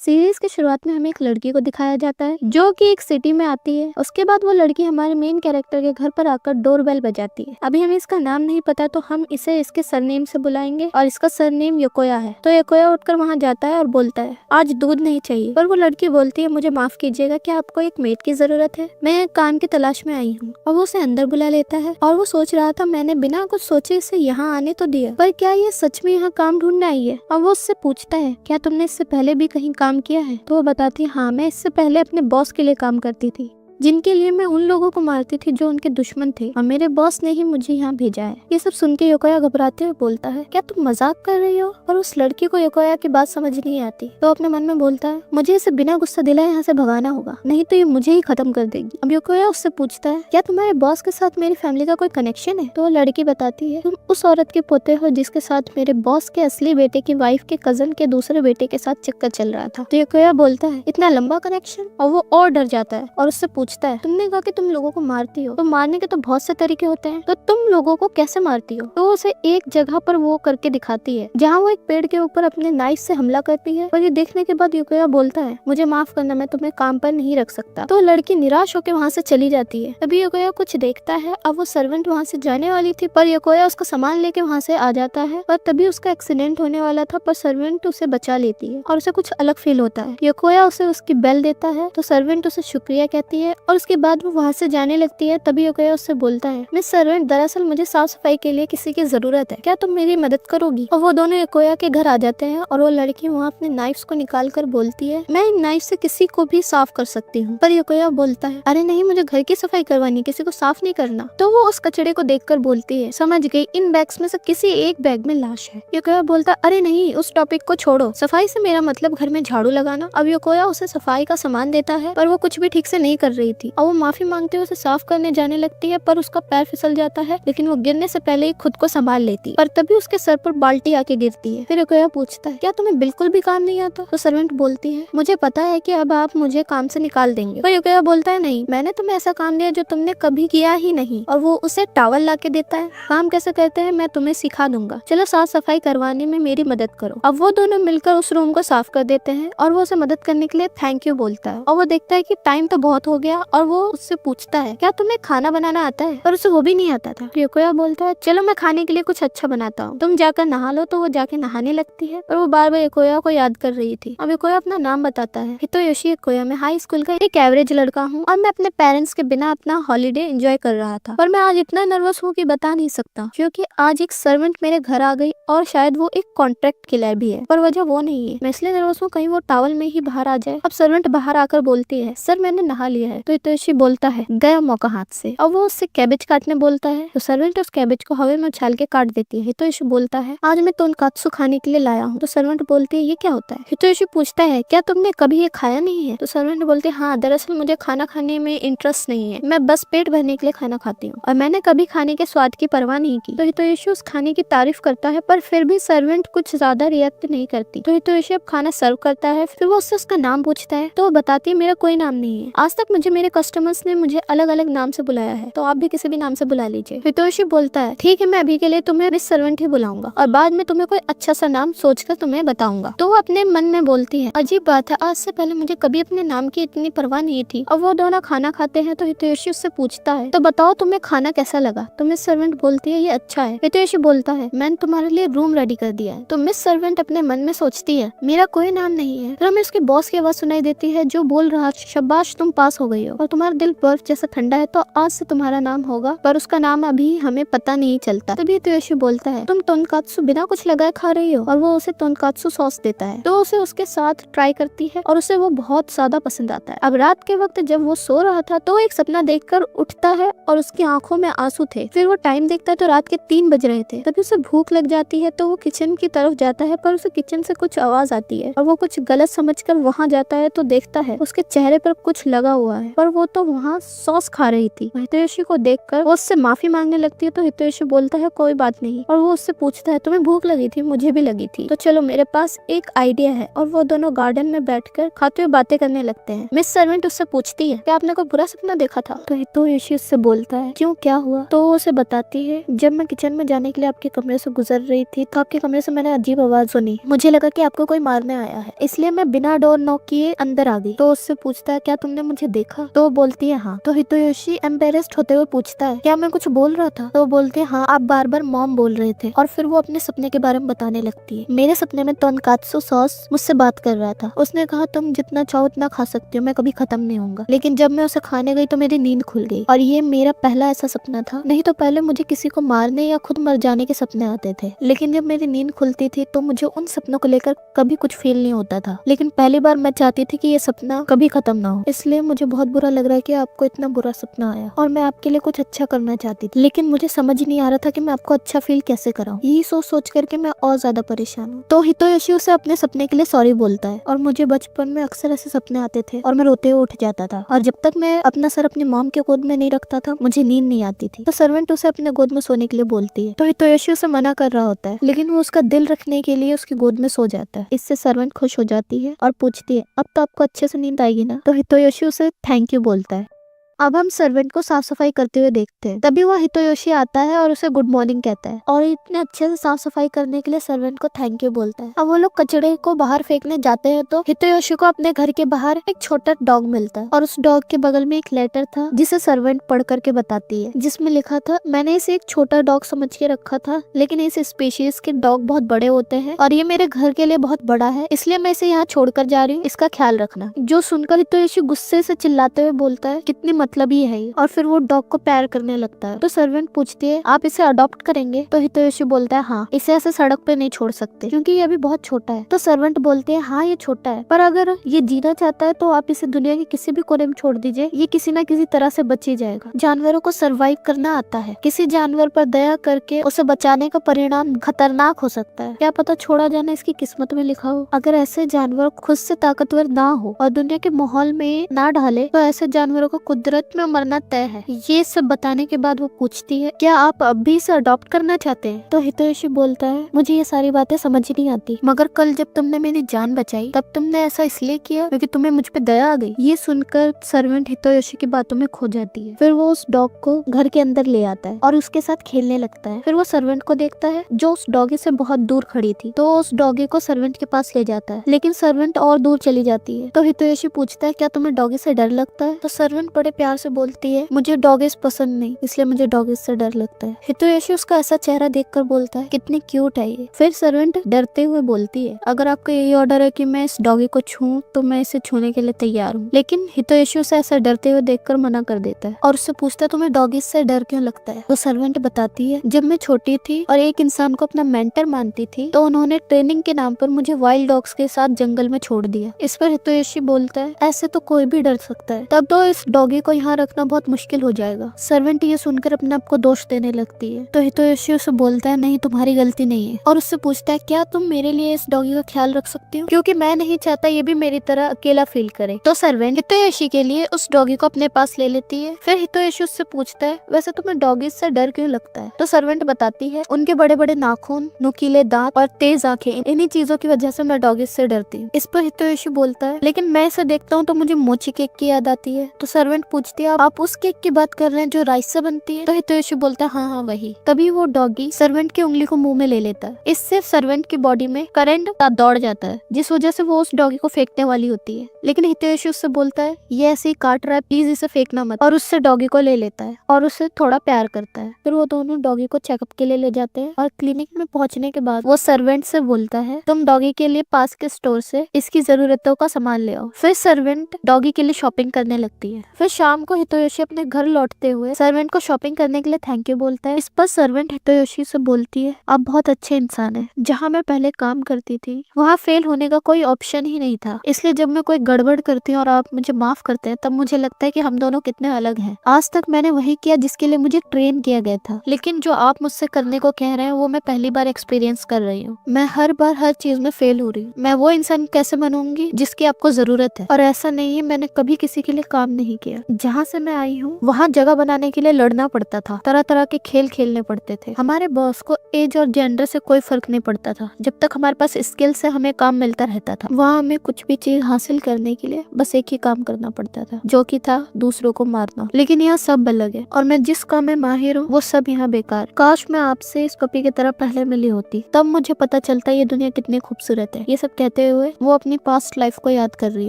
Series की शुरुआत में हमें एक लड़की को दिखाया जाता है जो कि एक सिटी में आती है। उसके बाद वो लड़की हमारे मेन कैरेक्टर के घर पर आकर डोरबेल बजाती है। अभी हमें इसका नाम नहीं पता तो हम इसे इसके सरनेम से बुलाएंगे और इसका सरनेम योकोया है। तो योकोया उठकर वहाँ जाता है और बोलता है आज दूध नहीं चाहिए। पर वो लड़की बोलती है मुझे माफ कीजिएगा, क्या आपको एक मेड की जरूरत है? मैं काम की तलाश में आई हूँ। और वो उसे अंदर बुला लेता है और वो सोच रहा था मैंने बिना कुछ सोचे इसे यहाँ आने तो दिया, पर क्या ये सच में यहाँ काम ढूंढने आई है? और वो उससे पूछता है क्या तुमने इससे पहले भी कहीं काम किया है? तो वो बताती है हाँ, मैं इससे पहले अपने बॉस के लिए काम करती थी, जिनके लिए मैं उन लोगों को मारती थी जो उनके दुश्मन थे, और मेरे बॉस ने ही मुझे यहाँ भेजा है। ये सब सुन के योकोया घबराते हुए बोलता है क्या तुम मजाक कर रही हो? और उस लड़की को योकोया की बात समझ नहीं आती तो अपने मन में बोलता है मुझे इसे बिना गुस्सा दिलाए यहाँ से भगाना होगा, नहीं तो ये मुझे ही खत्म कर देगी। अब योकोया उससे पूछता है क्या तुम्हारे बॉस के साथ मेरी फैमिली का कोई कनेक्शन है? तो वो लड़की बताती है तुम उस औरत के पोते हो जिसके साथ मेरे बॉस के असली बेटे की वाइफ के कजन के दूसरे बेटे के साथ चक्कर चल रहा था। तो योकोया बोलता है इतना लंबा कनेक्शन? और वो और डर जाता है और उससे पूछता है तुमने कहा कि तुम लोगों को मारती हो, तो मारने के तो बहुत से तरीके होते हैं, तो तुम लोगों को कैसे मारती हो? तो उसे एक जगह पर वो करके दिखाती है जहाँ वो एक पेड़ के ऊपर अपने नाइफ से हमला करती है। और ये देखने के बाद योकोया बोलता है मुझे माफ करना, मैं तुम्हें काम पर नहीं रख सकता। तो लड़की निराश होकर वहाँ से चली जाती है। तभी योकोया कुछ देखता है, अब वो सर्वेंट वहाँ से जाने वाली थी पर योकोया उसका सामान लेके वहाँ से आ जाता है। और तभी उसका एक्सीडेंट होने वाला था पर सर्वेंट उसे बचा लेती है और उसे कुछ अलग फील होता है। योकोया उसे उसकी बेल देता है तो सर्वेंट उसे शुक्रिया कहती है और उसके बाद वो वहाँ से जाने लगती है। तभी योकोया उससे बोलता है मिस सर्वेंट, दरअसल मुझे साफ सफाई के लिए किसी की जरूरत है, क्या तुम मेरी मदद करोगी? और वो दोनों योकोया के घर आ जाते हैं और वो लड़की वहाँ अपने नाइफ्स को निकाल कर बोलती है मैं इन नाइफ से किसी को भी साफ कर सकती हूँ। पर योकोया बोलता है अरे नहीं, मुझे घर की सफाई करवानी, किसी को साफ नहीं करना। तो वो उस कचड़े को देखकर बोलती है समझ गई, इन बैग्स में से किसी एक बैग में लाश है। योकोया बोलता अरे नहीं, उस टॉपिक को छोड़ो, सफाई से मेरा मतलब घर में झाड़ू लगाना। अब योकोया उसे सफाई का सामान देता है पर वो कुछ भी ठीक से नहीं कर रही थी और वो माफी मांगते हुए उसे साफ करने जाने लगती है पर उसका पैर फिसल जाता है, लेकिन वो गिरने से पहले ही खुद को संभाल लेती है। पर तभी उसके सर पर बाल्टी आके गिरती है। फिर योकोया पूछता है क्या तुम्हें बिल्कुल भी काम नहीं आता? तो सर्वेंट बोलती है मुझे पता है कि अब आप मुझे काम से निकाल देंगे। पर योकोया बोलता है नहीं, मैंने तुम्हें ऐसा काम दिया जो तुमने कभी किया ही नहीं। और वो उसे टॉवल ला के देता है, काम कैसे करते हैं मैं तुम्हें सिखा दूंगा, चलो साफ सफाई करवाने में मेरी मदद करो। अब वो दोनों मिलकर उस रूम को साफ कर देते हैं और वो उसे मदद करने के लिए थैंक यू बोलता है। और वो देखता है कि टाइम तो बहुत हो गया और वो उससे पूछता है क्या तुम्हें खाना बनाना आता है? पर उसे वो भी नहीं आता था। योकोया बोलता है चलो मैं खाने के लिए कुछ अच्छा बनाता हूँ, तुम जाकर नहा लो। तो वो जाके नहाने लगती है पर वो बार बार योकोया को याद कर रही थी। अब योकोया अपना नाम बताता है हितोयोशी योकोया, मैं हाई स्कूल का एक एवरेज लड़का हूँ और मैं अपने पेरेंट्स के बिना अपना हॉलीडे एंजॉय कर रहा था। पर मैं आज इतना नर्वस हूँ कि बता नहीं सकता, क्योंकि आज एक सर्वेंट मेरे घर आ गई और शायद वो एक कॉन्ट्रैक्ट किलर भी है, पर वजह वो नहीं है। मैं इसलिए नर्वस हूँ कहीं वो टॉवल में ही बाहर आ जाए। अब सर्वेंट बाहर आकर बोलती है सर मैंने नहा लिया है। तो हितोयोशी बोलता है गया मौका हाथ से। और वो उससे कैबेज काटने बोलता है तो सर्वेंट उस कैबेज को हवा में उछाल के काट देती है। हितोयोशी बोलता है आज मैं टोनकात्सु खाने के लिए लाया हूँ। तो सर्वेंट बोलती है ये क्या होता है? हितोयोशी पूछता है क्या तुमने कभी ये खाया नहीं है? तो सर्वेंट बोलती है हाँ, दरअसल मुझे खाना खाने में इंटरेस्ट नहीं है, मैं बस पेट भरने के लिए खाना खाती हूँ और मैंने कभी खाने के स्वाद की परवाह नहीं की। तो हितोयोशी उस खाने की तारीफ करता है पर फिर भी सर्वेंट कुछ ज्यादा रिएक्ट नहीं करती। तो हितोयोशी अब खाना सर्व करता है, फिर वो उससे उसका नाम पूछता है तो वो बताती है मेरा कोई नाम नहीं है, आज तक मुझे मेरे कस्टमर्स ने मुझे अलग अलग नाम से बुलाया है, तो आप भी किसी भी नाम से बुला लीजिए। हितोयोशी बोलता है ठीक है, मैं अभी के लिए तुम्हें मिस सर्वेंट ही बुलाऊंगा और बाद में तुम्हें कोई अच्छा सा नाम सोचकर तुम्हें बताऊंगा। तो वो अपने मन में बोलती है अजीब बात है, आज से पहले मुझे कभी अपने नाम की इतनी परवाह नहीं थी। और वो दोनों खाना खाते हैं तो हितोयोशी उससे पूछता है तो बताओ तुम्हें खाना कैसा लगा? तो मिस सर्वेंट बोलती है ये अच्छा है। हितोयोशी बोलता है मैंने तुम्हारे लिए रूम रेडी कर दिया है। तो मिस सर्वेंट अपने मन में सोचती है मेरा कोई नाम नहीं है। फिर हमें उसके बॉस की आवाज सुनाई देती है जो बोल रहा शाबाश तुम पास हो गई हो और तुम्हारा दिल बर्फ जैसा ठंडा है, तो आज से तुम्हारा नाम होगा, पर उसका नाम अभी हमें पता नहीं चलता। तभी हितोयोशी बोलता है तुम टोनकात्सु बिना कुछ लगाए खा रही हो, और वो उसे टोनकात्सु सॉस देता है। तो उसे उसके साथ ट्राई करती है और उसे वो बहुत ज्यादा पसंद आता है। अब रात के वक्त जब वो सो रहा था तो एक सपना देखकर उठता है और उसकी आंखों में आंसू थे। फिर वो टाइम देखता है तो रात के 3 बज रहे थे। तभी उसे भूख लग जाती है तो वो किचन की तरफ जाता है पर उसे किचन से कुछ आवाज आती है और वो कुछ गलत समझकर वहाँ जाता है तो देखता है उसके चेहरे पर कुछ लगा हुआ है। है, पर वो तो वहाँ सॉस खा रही थी। हितोयोशी को देखकर वो उससे माफी मांगने लगती है, तो हितोयोशी बोलता है कोई बात नहीं, और वो उससे पूछता है तुम्हें भूख लगी थी? मुझे भी लगी थी, तो चलो मेरे पास एक आइडिया है। और वो दोनों गार्डन में बैठकर खाते हुए बातें करने लगते हैं। मिस सर्वेंट उससे पूछती है क्या आपने कोई बुरा सपना देखा था? तो हितोयोशी उससे बोलता है क्यों, क्या हुआ? तो वो उसे बताती है जब मैं किचन में जाने के लिए आपके कमरे से गुजर रही थी तो आपके कमरे से मैंने अजीब आवाज सुनी। मुझे लगा कि आपको कोई मारने आया है, इसलिए मैं बिना डोर नॉक किए अंदर आ गई। तो उससे पूछता है क्या तुमने मुझे देखा? तो वो बोलती है हाँ। तो हितोयोशी एम्बेरेस्ड होते हुए पूछता है क्या मैं कुछ बोल रहा था? तो वो बोलती है हाँ, आप बार बार मॉम बोल रहे थे। और फिर वो अपने सपने के बारे में बताने लगती है। मेरे सपने में टोनकात्सु सॉस मुझसे बात कर रहा था। उसने कहा तुम जितना चाहो उतना खा सकती हो, मैं कभी खत्म नहीं होऊंगा। लेकिन जब मैं उसे खाने गई तो मेरी नींद खुल गई, और ये मेरा पहला ऐसा सपना था। नहीं तो पहले मुझे किसी को मारने या खुद मर जाने के सपने आते थे, लेकिन जब मेरी नींद खुलती थी तो मुझे उन सपनों को लेकर कभी कुछ फील नहीं होता था। लेकिन पहली बार मैं चाहती थी कि ये सपना कभी खत्म ना हो, इसलिए मुझे बहुत बुरा लग रहा है कि आपको इतना बुरा सपना आया, और मैं आपके लिए कुछ अच्छा करना चाहती थी, लेकिन मुझे समझ नहीं आ रहा था कि मैं आपको अच्छा फील कैसे कराऊं। यही सोच सोच करके मैं और ज्यादा परेशान हूँ। तो हितोयोशी उसे अपने सपने के लिए सॉरी बोलता है, और मुझे बचपन में अक्सर ऐसे सपने आते थे और मैं रोते हुए उठ जाता था, और जब तक मैं अपना सर अपनी मॉम के गोद में नहीं रखता था मुझे नींद नहीं आती थी। तो सर्वेंट उसे अपने गोद में सोने के लिए बोलती है, तो हितोयोशी उसे मना कर रहा होता है, लेकिन वो उसका दिल रखने के लिए उसकी गोद में सो जाता है। इससे सर्वेंट खुश हो जाती है और पूछती है अब तो आपको अच्छे से नींद आएगी ना? तो हितोयोशी उसे थैंक यू बोलता है। अब हम सर्वेंट को साफ सफाई करते हुए देखते हैं। तभी वह हितोयोशी आता है और उसे गुड मॉर्निंग कहता है, और इतने अच्छे से साफ सफाई करने के लिए सर्वेंट को थैंक यू बोलता है। अब वो लोग कचड़े को बाहर फेंकने जाते हैं तो हितोयोशी को अपने घर के बाहर एक छोटा डॉग मिलता है, और उस डॉग के बगल में एक लेटर था जिसे सर्वेंट पढ़ करके बताती है, जिसमें लिखा था मैंने इसे एक छोटा डॉग समझ के रखा था, लेकिन इस स्पीशीज के डॉग बहुत बड़े होते हैं और ये मेरे घर के लिए बहुत बड़ा है, इसलिए मैं इसे यहाँ छोड़कर जा रही हूँ, इसका ख्याल रखना। जो सुनकर हितोयोशी गुस्से से चिल्लाते हुए बोलता है कितनी मतलब ही है, और फिर वो डॉग को प्यार करने लगता है। तो सर्वेंट पूछती है आप इसे अडॉप्ट करेंगे? तो हितोयोशी बोलता है हाँ, इसे ऐसे सड़क पे नहीं छोड़ सकते क्योंकि ये अभी बहुत छोटा है। तो सर्वेंट बोलते हैं हाँ ये छोटा है, पर अगर ये जीना चाहता है तो आप इसे दुनिया के किसी भी कोने में छोड़ दीजिए, ये किसी न किसी तरह से बच ही जाएगा। जानवरों को सर्वाइव करना आता है, किसी जानवर पर दया करके उसे बचाने का परिणाम खतरनाक हो सकता है, क्या पता छोड़ा जाना इसकी किस्मत में लिखा हो। अगर ऐसे जानवर खुद से ताकतवर ना हो और दुनिया के माहौल में ना ढाले तो ऐसे जानवरों को कुदरत में मरना तय है। ये सब बताने के बाद वो पूछती है क्या आप अब भी इसे अडॉप्ट करना चाहते हैं? तो हितोयोशी बोलता है मुझे ये सारी बातें समझ नहीं आती, मगर कल जब तुमने मेरी जान बचाई तब तुमने ऐसा इसलिए किया क्योंकि तुम्हें मुझ पे दया आ गई। ये सुनकर सर्वेंट हितोयोशी की बातों में खो जाती है। फिर वो उस डॉग को घर के अंदर ले आता है और उसके साथ खेलने लगता है। फिर वो सर्वेंट को देखता है जो उस डॉगी से बहुत दूर खड़ी थी, तो उस डॉगी को सर्वेंट के पास ले जाता है, लेकिन सर्वेंट और दूर चली जाती है। तो हितोयोशी पूछता है क्या तुम्हें डॉगी से डर लगता है? तो सर्वेंट बड़े प्यार से बोलती है मुझे डॉगीज पसंद नहीं, इसलिए मुझे डॉगीज से डर लगता है। हितोयोशी उसका ऐसा चेहरा देखकर बोलता है कितनी क्यूट है ये। फिर सर्वेंट डरते हुए बोलती है अगर आपका यही ऑर्डर है कि मैं इस डॉगी को छूऊं तो मैं इसे छूने के लिए तैयार हूँ। लेकिन हितोयोशी उसे ऐसा डरते हुए देखकर मना कर देता है और उससे पूछता है तुम्हें डॉगीज से डर क्यों लगता है? तो सर्वेंट बताती है जब मैं छोटी थी और एक इंसान को अपना मेंटर मानती थी तो उन्होंने ट्रेनिंग के नाम पर मुझे वाइल्ड डॉग्स के साथ जंगल में छोड़ दिया। इस पर हितोयोशी बोलता है ऐसे तो कोई भी डर सकता है, तब तो इस डॉगी को यहाँ रखना बहुत मुश्किल हो जाएगा। सर्वेंट ये सुनकर अपने आप को दोष देने लगती है, तो हितोयोशी उसे बोलता है नहीं तुम्हारी गलती नहीं है, और उससे पूछता है क्या तुम मेरे लिए इस डॉगी का ख्याल रख सकती हो, क्योंकि मैं नहीं चाहता ये भी मेरी तरह अकेला फील करे। तो सर्वेंट हितोयोशी के लिए उस डॉगी को अपने पास ले लेती है। फिर हितोयोशी उससे पूछता है वैसे तुम्हें डॉगी से डर क्यों लगता है? तो सर्वेंट बताती है उनके बड़े बड़े नाखून, नुकीले दांत और तेज आंखें, इन्हीं चीजों की वजह से मैं डॉगी से डरती हूँ। इस पर हितोयोशी बोलता है लेकिन मैं इसे देखता हूँ तो मुझे मोची केक की याद आती है। तो सर्वेंट पूछती है आप उस केक की बात कर रहे हैं जो राइस से बनती है? तो हितोयोशी बोलता है हाँ हाँ वही। तभी वो डॉगी सर्वेंट की उंगली को मुंह में ले लेता है। इससे सर्वेंट की बॉडी में करंट दौड़ जाता है, जिस वजह से वो उस डॉगी को फेंकने वाली होती है, लेकिन हितोयोशी उससे बोलता है ये ऐसे ही काट रहा है, प्लीज इसे फेंकना मत, और उससे डॉगी को ले लेता है और उससे थोड़ा प्यार करता है। फिर वो दोनों डॉगी को चेकअप के लिए ले जाते हैं और क्लिनिक में पहुंचने के बाद वो सर्वेंट से बोलता है तुम डॉगी के लिए पास के स्टोर से इसकी जरूरतों का सामान ले आओ। फिर सर्वेंट डॉगी के लिए शॉपिंग करने लगती है। फिर शाम शाम को हितोयोशी अपने घर लौटते हुए सर्वेंट को शॉपिंग करने के लिए थैंक यू बोलता है। इस पर सर्वेंट हितोयोशी से बोलती है, आप बहुत अच्छे इंसान है, जहाँ मैं पहले काम करती थी वहाँ फेल होने का कोई ऑप्शन ही नहीं था, इसलिए जब मैं कोई गड़बड़ करती हूँ और आप मुझे माफ करते हैं तब मुझे लगता है कि हम दोनों कितने अलग हैं। आज तक मैंने वही किया जिसके लिए मुझे ट्रेन किया गया था, लेकिन जो आप मुझसे करने को कह रहे हैं वो मैं पहली बार एक्सपीरियंस कर रही हूँ। मैं हर बार हर चीज में फेल हो रही हूँ। मैं वो इंसान कैसे बनूंगी जिसकी आपको जरूरत है? और ऐसा नहीं है, मैंने कभी किसी के लिए काम नहीं किया। जहाँ से मैं आई हूँ वहाँ जगह बनाने के लिए लड़ना पड़ता था, तरह तरह के खेल खेलने पड़ते थे। हमारे बॉस को एज और जेंडर से कोई फर्क नहीं पड़ता था। जब तक हमारे पास स्किल से हमें काम मिलता रहता था, वहाँ हमें कुछ भी चीज हासिल करने के लिए बस एक ही काम करना पड़ता था, जो कि था दूसरों को मारना। लेकिन यहाँ सब अलग है और मैं जिस काम में माहिर हूँ वो सब यहाँ बेकार। काश मैं आपसे इस पपी की तरह पहले मिली होती, तब मुझे पता चलता ये दुनिया कितनी खूबसूरत है। ये सब कहते हुए वो अपनी पास्ट लाइफ को याद कर रही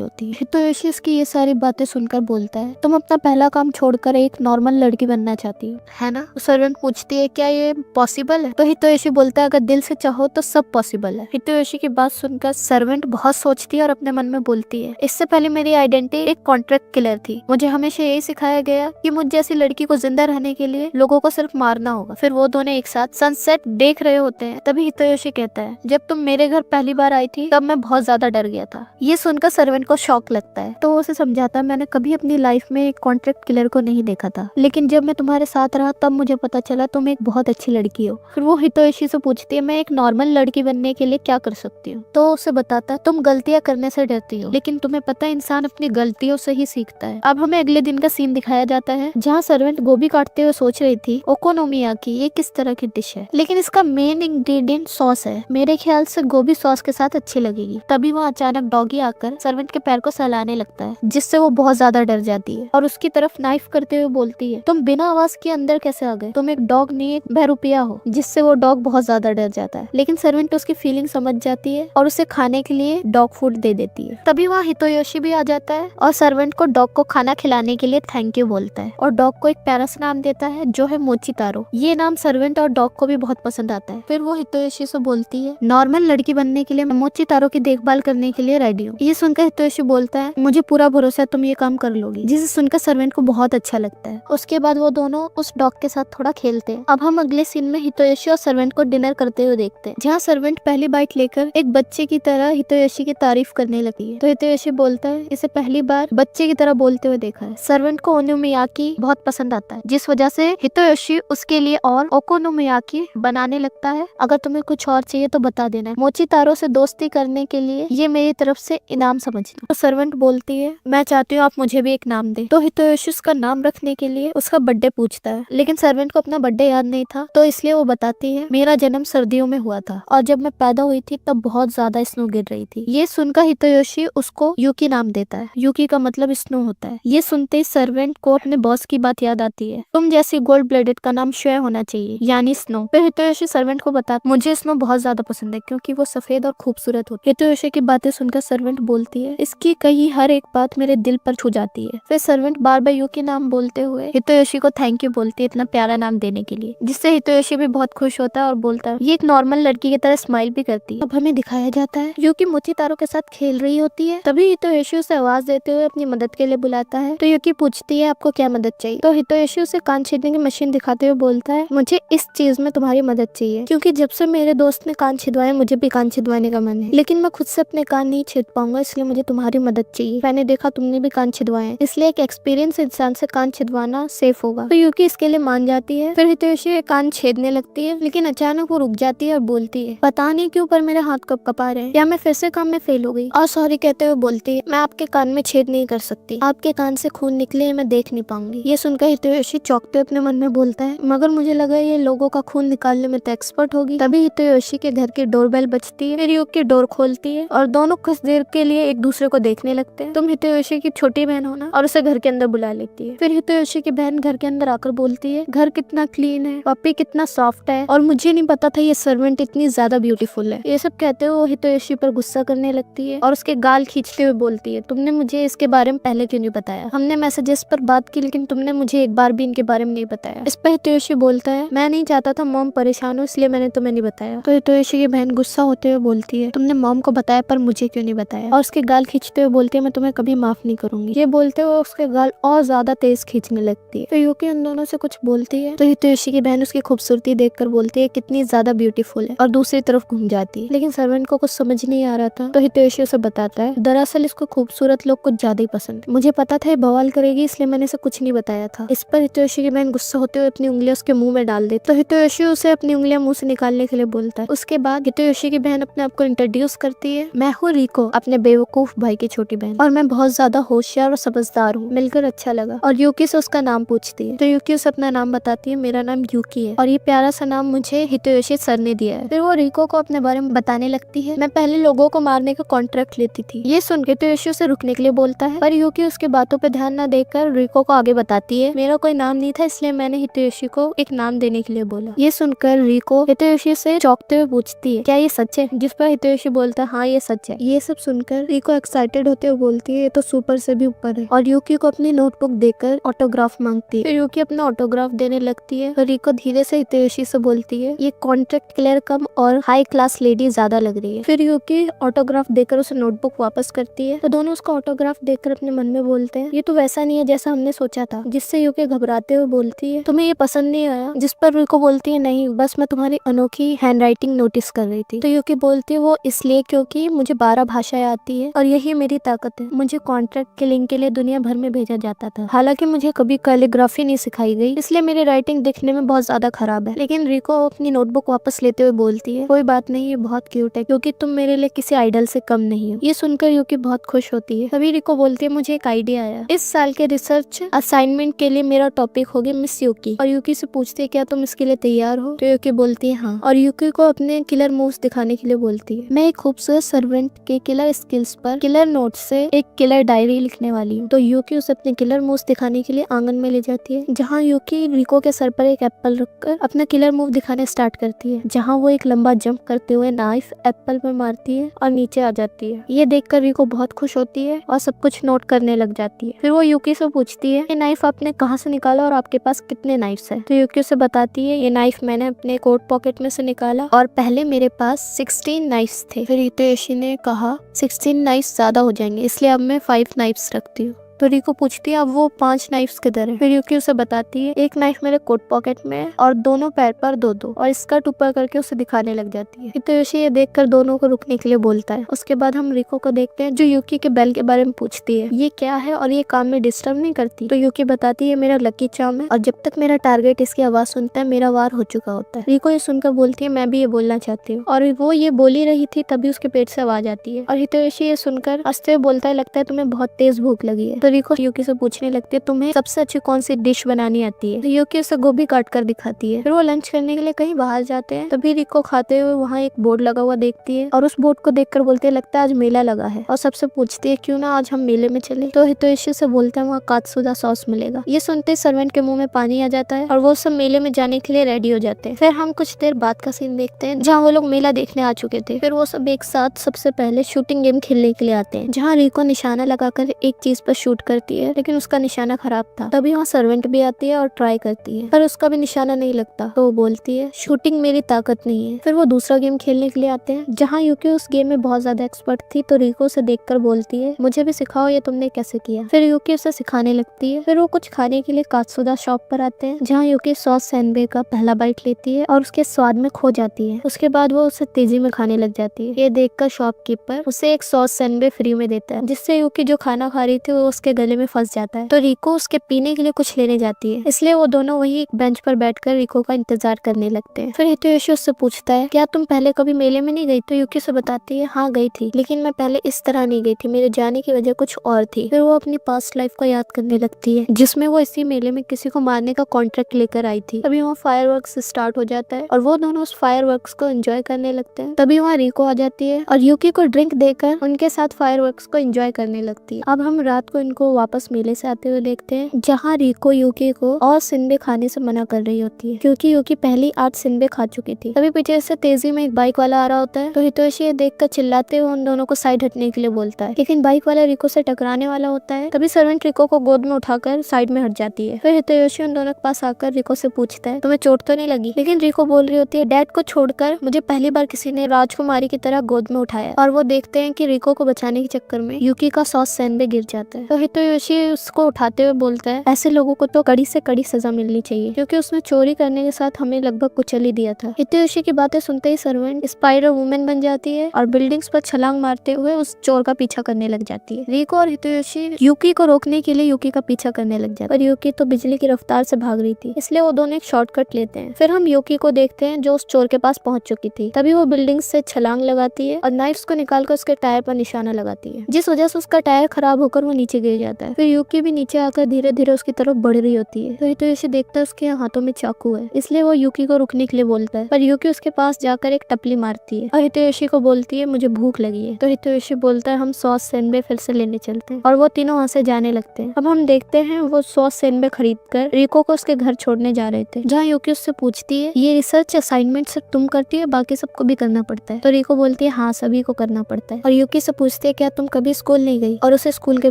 होती है। हितोयोशी इसकी ये सारी बातें सुनकर बोलता है, तुम अपना पहला काम छोड़कर एक नॉर्मल लड़की बनना चाहती हो, है ना? सर्वेंट पूछती है, क्या ये पॉसिबल है? तो हितोयोशी बोलता है, अगर दिल से चाहो तो सब पॉसिबल है। हितोयोशी की बात सुनकर सर्वेंट बहुत सोचती है और अपने मन में बोलती है, इससे पहले मेरी आइडेंटिटी एक कॉन्ट्रैक्ट किलर थी। मुझे हमेशा यही सिखाया गया कि मुझ जैसी लड़की को जिंदा रहने के लिए लोगों को सिर्फ मारना होगा। फिर वो दोनों एक साथ सनसेट देख रहे होते हैं। तभी हितोयोशी कहता है, जब तुम मेरे घर पहली बार आई थी तब मैं बहुत ज्यादा डर गया था। ये सुनकर सर्वेंट को शॉक लगता है, तो वो उसे समझाता है, मैंने कभी अपनी लाइफ में एक कॉन्ट्रैक्ट किलर को नहीं देखा था, लेकिन जब मैं तुम्हारे साथ रहा तब मुझे पता चला तुम एक बहुत अच्छी लड़की हो। फिर वो हितोयोशी से पूछती है, मैं एक नॉर्मल लड़की बनने के लिए क्या कर सकती हूँ? तो उसे बताता है, तुम गलतियां करने से डरती हो, लेकिन तुम्हें पता है इंसान अपनी गलतियों से ही सीखता है। अब हमें अगले दिन का सीन दिखाया जाता है, जहाँ सर्वेंट गोभी काटते हुए सोच रही थी, ओकोनोमियाकी ये किस तरह की डिश है, लेकिन इसका मेन इंग्रेडिएंट सॉस है। मेरे ख्याल से गोभी सॉस के साथ अच्छी लगेगी। तभी वहाँ अचानक डॉगी आकर सर्वेंट के पैर को सहलाने लगता है, जिससे वो बहुत ज्यादा डर जाती है और उसकी तरफ नाइफ करते हुए बोलती है, तुम बिना आवाज के अंदर कैसे आ गए? तुम एक डॉग नहीं एक बहरूपिया हो। जिससे वो डॉग बहुत ज्यादा डर जाता है, लेकिन सर्वेंट उसकी फीलिंग समझ जाती है और उसे खाने के लिए डॉग फूड दे देती है। तभी वहाँ हितोयोशी भी आ जाता है और सर्वेंट को डॉग को खाना खिलाने के लिए थैंक यू बोलता है और डॉग को एक प्यारा सा नाम देता है जो है मोचितारो। ये नाम सर्वेंट और डॉग को भी बहुत पसंद आता है। फिर वो हितोयोशी से बोलती है, नॉर्मल लड़की बनने के लिए मैं मोचितारो की देखभाल करने के लिए रेडी हूँ। ये सुनकर हितोयोशी बोलता है, मुझे पूरा भरोसा है तुम ये काम कर लोगी, जिसे सुनकर सर्वेंट को बहुत अच्छा लगता है। उसके बाद वो दोनों उस डॉग के साथ थोड़ा खेलते हैं। अब हम अगले सीन में हितोयोशी और सर्वेंट को डिनर करते हुए देखते हैं, जहाँ सर्वेंट पहली बाइट लेकर एक बच्चे की तरह हितोयोशी की तारीफ करने लगी है। तो हितोयोशी बोलता है, इसे पहली बार बच्चे की तरह बोलते हुए देखा है। सर्वेंट को ओकोनोमियाकी बहुत पसंद आता है, जिस वजह से हितोयोशी उसके लिए और ओकोनोमियाकी बनाने लगता है। अगर तुम्हें कुछ और चाहिए तो बता देना। मोचितारो से दोस्ती करने के लिए ये मेरी तरफ से इनाम समझना। तो सर्वेंट बोलती है, मैं चाहती हूँ आप मुझे भी एक नाम दे। तो हितोयोशी उसका नाम रखने के लिए उसका बर्थडे पूछता है, लेकिन सर्वेंट को अपना बर्थडे याद नहीं था, तो इसलिए वो बताती है, मेरा जन्म सर्दियों में हुआ था और जब मैं पैदा हुई थी तब बहुत ज्यादा स्नो गिर रही थी। ये सुनकर हितोयोशी उसको यूकी नाम देता है। यूकी का मतलब स्नो होता है। ये सुनते ही सर्वेंट को अपने बॉस की बात याद आती है, तुम जैसी गोल्ड ब्लेडेड का नाम श्वेय होना चाहिए, यानी स्नो। फिर हितोयोशी सर्वेंट को बताता, मुझे स्नो बहुत ज्यादा पसंद है क्योंकि वो सफेद और खूबसूरत होती है। हितोयोशी की बातें सुनकर सर्वेंट बोलती है, इसकी कही हर एक बात मेरे दिल पर छू जाती है। फिर सर्वेंट बार बार यूकी नाम बोलते हुए हितोयोशी को थैंक यू बोलती है इतना प्यारा नाम देने के लिए, जिससे हितोयोशी भी बहुत खुश होता है और बोलता है, ये एक नॉर्मल लड़की की तरह स्माइल भी करती है। अब हमें दिखाया जाता है यूकी मोचितारो के साथ खेल रही होती है। तभी हितोयोशी उसे आवाज देते हुए अपनी मदद के लिए बुलाता है। तो यूकी पूछती है, आपको क्या मदद चाहिए? तो हितोयोशी उसे कान छेदने की मशीन दिखाते हुए बोलता है, मुझे इस चीज में तुम्हारी मदद चाहिए, क्योंकि जब से मेरे दोस्त ने कान छिदवाए मुझे भी कान छिदवाने का मन है, लेकिन मैं खुद से अपने कान नहीं छेद पाऊंगा, इसलिए मुझे तुम्हारी मदद चाहिए। मैंने देखा तुमने भी कान छिदवाए, इसलिए एक एक्सपीरियंस इंसान से कान छिदवाना सेफ होगा। तो यूकी इसके लिए मान जाती है। फिर हितोयोशी कान छेदने लगती है, लेकिन अचानक वो रुक जाती है और बोलती है, पता नहीं क्यों पर मेरे हाथ कब कपा रहे हैं, या मैं फिर से काम में फेल हो गई। और सॉरी कहते हुए बोलती है, मैं आपके कान में छेद नहीं कर सकती, आपके कान से खून निकले मैं देख नहीं पाऊंगी। ये सुनकर हितोयोशी चौंकते अपने मन में बोलता है, मगर मुझे लगा ये लोगों का खून निकालने में तो एक्सपर्ट होगी। तभी हितोयोशी के घर की डोरबेल बजती है। फिर यूकी डोर खोलती है और दोनों कुछ देर के लिए एक दूसरे को देखने लगते हैं। तुम हितोयोशी की छोटी बहन हो ना, और उसे घर के अंदर बुला लेती है। फिर हितोयोशी की बहन घर के अंदर आकर बोलती है, घर कितना क्लीन है, पपी कितना सॉफ्ट है, और मुझे नहीं पता था ये सर्वेंट इतनी ज्यादा ब्यूटीफुल है। ये सब कहते हुए वो हितोयोशी पर गुस्सा करने लगती है और उसके गाल खींचते हुए बोलती है, तुमने मुझे इसके बारे में पहले क्यों नहीं बताया? हमने मैसेजेस पर बात की, लेकिन तुमने मुझे एक बार भी इनके बारे में नहीं बताया। इस पर हितोयोशी बोलता है, मैं नहीं चाहता था मॉम परेशान हो, इसलिए मैंने तुम्हें नहीं बताया। तो हितोयोशी की बहन गुस्सा होते हुए बोलती है, तुमने मॉम को बताया पर मुझे क्यों नहीं बताया? और उसके गाल खींचते हुए बोलती है, मैं तुम्हें कभी माफ नहीं करूंगी। ये बोलते हुए उसके गाल और ज्यादा तेज खींचने लगती है। फिर यूकी उन दोनों से कुछ बोलती है तो हितोशी की बहन उसकी खूबसूरती देखकर बोलती है कितनी ज्यादा ब्यूटीफुल है और दूसरी तरफ घूम जाती है। लेकिन सर्वेंट को कुछ समझ नहीं आ रहा था तो हितोशी उसे बताता है दरअसल इसको खूबसूरत लोग कुछ ज्यादा ही पसंद है। मुझे पता था ये बवाल करेगी इसलिए मैंने इसे कुछ नहीं बताया था। इस पर हितोशी की बहन गुस्सा होते हुए अपनी उंगलियां उसके मुंह में डाल देती तो हितोशी उसे अपनी उंगलियां मुंह से निकालने के लिए बोलता है। उसके बाद हितोशी की बहन अपने आप को इंट्रोड्यूस करती है, मैं हूँ रिको, अपने बेवकूफ भाई की छोटी बहन, और मैं बहुत ज्यादा होशियार और समझदार हूँ, मिलकर अच्छा लगा। और यूकी से उसका नाम पूछती है तो यूकी उसे अपना नाम बताती है, मेरा नाम यूकी है और ये प्यारा सा नाम मुझे हितोशी सर ने दिया है। फिर वो रिको को अपने बारे में बताने लगती है, मैं पहले लोगों को मारने का कॉन्ट्रैक्ट लेती थी। ये सुन हितोशी उसे रुकने के लिए बोलता है पर यूकी उसके बातों पे ध्यान न देकर रिको को आगे बताती है, मेरा कोई नाम नहीं था इसलिए मैंने हितोशी को एक नाम देने के लिए बोला। ये सुनकर रिको हितोशी से चौंकते हुए पूछती है, क्या ये सच है? जिस पर हितोशी बोलता है, हाँ ये सच है। ये सब सुनकर रिको एक्साइटेड होते हुए बोलती है, ये तो सुपर से भी ऊपर है, और यूकी को अपनी नोटबुक देकर ऑटोग्राफ मांगती है। फिर यूकी अपना ऑटोग्राफ देने लगती है तो रिको धीरे से हितोशी से बोलती है, ये कॉन्ट्रैक्ट क्लियर कम और हाई क्लास लेडी ज्यादा लग रही है। फिर यूकी ऑटोग्राफ देकर उसे नोटबुक वापस करती है तो दोनों उसका ऑटोग्राफ देखकर अपने मन में बोलते हैं, ये तो वैसा नहीं है जैसा हमने सोचा था। जिससे यूकी घबराते हुए बोलती है, तुम्हें ये पसंद नहीं आया? जिस पर रिको बोलती है, नहीं बस मैं तुम्हारी अनोखी हैंडराइटिंग नोटिस कर रही थी। तो यूकी बोलती है, वो इसलिए क्योंकि मुझे 12 भाषाएं आती है और यही मेरी ताकत है। मुझे कॉन्ट्रैक्ट किलिंग के लिए दुनिया भर में भेजा जाता था, हालांकि मुझे कभी कैलीग्राफी नहीं सिखाई गई, इसलिए मेरी राइटिंग दिखने में बहुत ज्यादा खराब है। लेकिन रिको अपनी नोटबुक वापस लेते हुए बोलती है, कोई बात नहीं, ये बहुत क्यूट है क्योंकि तुम मेरे लिए किसी आइडल से कम नहीं हो। ये सुनकर यूकी बहुत खुश होती है। तभी रिको बोलती है, मुझे एक आइडिया आया, इस साल के रिसर्च असाइनमेंट के लिए मेरा टॉपिक होगी मिस यूकी। और यूकी से पूछती है, क्या तुम इसके लिए तैयार हो? तो यूकी बोलती है हाँ, और यूकी को अपने किलर मूव्स दिखाने के लिए बोलती है, मैं एक खूबसूरत सर्वेंट के किलर स्किल्स पर किलर नोट से एक किलर डायरी लिखने वाली हूँ। तो यूकी उसे अपने किलर मूव्स दिखाने के लिए आंगन में ले जाती है, जहाँ यूकी रिको के सर पर एक एप्पल रखकर अपना किलर मूव दिखाने स्टार्ट करती है, जहाँ वो एक लंबा जंप करते हुए नाइफ एप्पल पर मारती है और नीचे आ जाती है। ये देखकर रिको बहुत खुश होती है और सब कुछ नोट करने लग जाती है। फिर वो यूकी से पूछती है, ये नाइफ आपने कहाँ से निकाला और आपके पास कितने नाइफ्स है? तो यूकी उसे बताती है, ये नाइफ मैंने अपने कोट पॉकेट में से निकाला और पहले मेरे पास 16 नाइफ्स थे। फिर हितोशी ने कहा 16 नाइफ्स ज्यादा हो जाएंगे इसलिए अब मैं 5 नाइफ्स रखती हूँ। तो रिको पूछती है, अब वो 5 नाइफ्स किधर है? फिर यूकी उसे बताती है, एक नाइफ मेरे कोट पॉकेट में है और दोनों पैर पर 2-2, और स्कर्ट ऊपर करके उसे दिखाने लग जाती है। हितोशी ये देखकर दोनों को रुकने के लिए बोलता है। उसके बाद हम रिको को देखते हैं जो यूकी के बेल के बारे में पूछती है, ये क्या है और ये काम में डिस्टर्ब नहीं करती? तो यूकी बताती है, मेरा लकी चार्म है और जब तक मेरा टारगेट इसकी आवाज सुनता है मेरा वार हो चुका होता है। रिको ये सुनकर बोलती है, मैं भी ये बोलना चाहती हूँ, और वो ये बोल ही रही थी तभी उसके पेट से आवाज आती है और हितोशी ये सुनकर हंसते हुए बोलता है, लगता है तुम्हें बहुत तेज भूख लगी है। तो रिको यूकी से पूछने लगती है, तुम्हें सबसे अच्छी कौन सी डिश बनानी आती है? तो यूकी उसे गोभी काट कर दिखाती है। फिर वो लंच करने के लिए कहीं बाहर जाते हैं, तभी रिको खाते हुए वहाँ एक बोर्ड लगा हुआ देखती है और उस बोर्ड को देखकर बोलती है, लगता है आज मेला लगा है, और सबसे पूछती है, क्यों ना आज हम मेले में चले? तो हितोशी से बोलता है, वहाँ कात्सुदा सॉस मिलेगा। ये सुनते सर्वेंट के मुंह में पानी आ जाता है और वो सब मेले में जाने के लिए रेडी हो जाते हैं। फिर हम कुछ देर बाद का सीन देखते हैं जहाँ वो लोग मेला देखने आ चुके थे। फिर वो सब एक साथ सबसे पहले शूटिंग गेम खेलने के लिए आते हैं, जहाँ रिको निशाना लगाकर एक चीज पर शूट करती है, लेकिन उसका निशाना खराब था। तभी वहाँ सर्वेंट भी आती है और ट्राई करती है पर उसका भी निशाना नहीं लगता। तो वो बोलती है, शूटिंग मेरी ताकत नहीं है। फिर वो दूसरा गेम खेलने के लिए आते हैं, जहाँ यूकी उस गेम में बहुत ज्यादा एक्सपर्ट थी। तो रिको उसे देखकर बोलती है, मुझे भी सिखाओ, ये तुमने कैसे किया? फिर यूकी उसे सिखाने लगती है। फिर वो कुछ खाने के लिए कात्सुदा शॉप पर आते हैं, जहाँ यूकी सॉस सैंडविच का पहला बाइट लेती है और उसके स्वाद में खो जाती है। उसके बाद वो उसे तेजी में खाने लग जाती है। ये देखकर शॉपकीपर उसे एक सॉस सैंडविच फ्री में देता है, जिससे यूकी जो खाना खा रही थी वो उसके गले में फंस जाता है। तो रिको उसके पीने के लिए कुछ लेने जाती है, इसलिए वो दोनों वही एक बेंच पर बैठकर रिको का इंतजार करने लगते हैं। फिर हितोशी उससे पूछता है, क्या तुम पहले कभी मेले में नहीं गई? तो यूकी से बताती है, हाँ गई थी, लेकिन मैं पहले इस तरह नहीं गई थी, मेरे जाने की वजह कुछ और थी। फिर वो अपनी पास्ट लाइफ को याद करने लगती है, जिसमें वो इसी मेले में किसी को मारने का कॉन्ट्रैक्ट लेकर आई थी। तभी वहाँ फायरवर्क्स स्टार्ट हो जाता है और वो दोनों उस फायरवर्क्स को एंजॉय करने लगते हैं। तभी वहाँ रिको आ जाती है और यूकी को ड्रिंक देकर उनके साथ फायरवर्क्स को एंजॉय करने लगती है। अब हम रात को इनको वापस मेले से आते हुए देखते हैं, जहाँ रिको यूकी को और सिनबे खाने से मना कर रही होती है, क्योंकि यूकी पहली 8 सिनबे खा चुकी थी। तभी पीछे से तेजी में एक बाइक वाला आ रहा होता है। तो हितोशी ये देखकर चिल्लाते हुए उन दोनों को साइड हटने के लिए बोलता है, लेकिन बाइक वाला रिको से टकराने वाला होता है। तभी सर्वेंट रिको को गोद में उठाकर साइड में हट जाती है। फिर हितोशी उन दोनों के पास आकर रिको से पूछता है, तुम्हें चोट तो नहीं लगी? लेकिन रिको बोल रही होती है, डैड को छोड़कर मुझे पहली बार किसी ने राजकुमारी की तरह गोद में उठाया। और वो देखते हैं कि रिको को बचाने के चक्कर में यूकी का सॉस सैंडविच गिर जाता है। तो हितोयोशी उसको उठाते हुए बोलता है ऐसे लोगों को तो कड़ी से कड़ी सजा मिलनी चाहिए क्योंकि उसने चोरी करने के साथ हमें लगभग कुचल ही दिया था। हितोयोशी की बातें सुनते ही सर्वेंट स्पाइडर वुमेन बन जाती है और बिल्डिंग्स पर छलांग मारते हुए उस चोर का पीछा करने लग जाती है। रिको और हितोयोशी यूकी को रोकने के लिए यूकी का पीछा करने लग जाते हैं, पर यूकी तो बिजली की रफ्तार से भाग रही थी, इसलिए वो दोनों एक शॉर्टकट लेते हैं। फिर हम यूकी को देखते हैं जो उस चोर के पास पहुंच चुकी थी। तभी वो बिल्डिंग से छलांग लगाती है और नाइफ्स को निकालकर उसके टायर पर निशाना लगाती है, जिस वजह से उसका टायर खराब होकर वो नीचे गिर जाता है। फिर यूकी भी नीचे आकर धीरे धीरे उसकी तरफ बढ़ रही होती है। तो हितोयोशी देखता है उसके हाथों में चाकू है, इसलिए वो यूकी को रुकने के लिए बोलता है, पर यूकी उसके पास जाकर एक टपली मारती है और हितोयोशी को बोलती है मुझे भूख लगी है। तो हितोयोशी बोलता है हम सॉस सेनबे फिर से लेने चलते हैं और वो तीनों वहाँ से जाने लगते हैं। अब हम देखते हैं वो सॉस सेनबे खरीद कर रिको को उसके घर छोड़ने जा रहे थे, जहाँ यूकी उससे पूछती है ये रिसर्च असाइनमेंट सिर्फ तुम करती है बाकी सबको भी करना पड़ता है। तो रिको बोलती है हाँ सभी को करना पड़ता है और यूकी से पूछती है क्या तुम कभी स्कूल नहीं गई, और उसे स्कूल के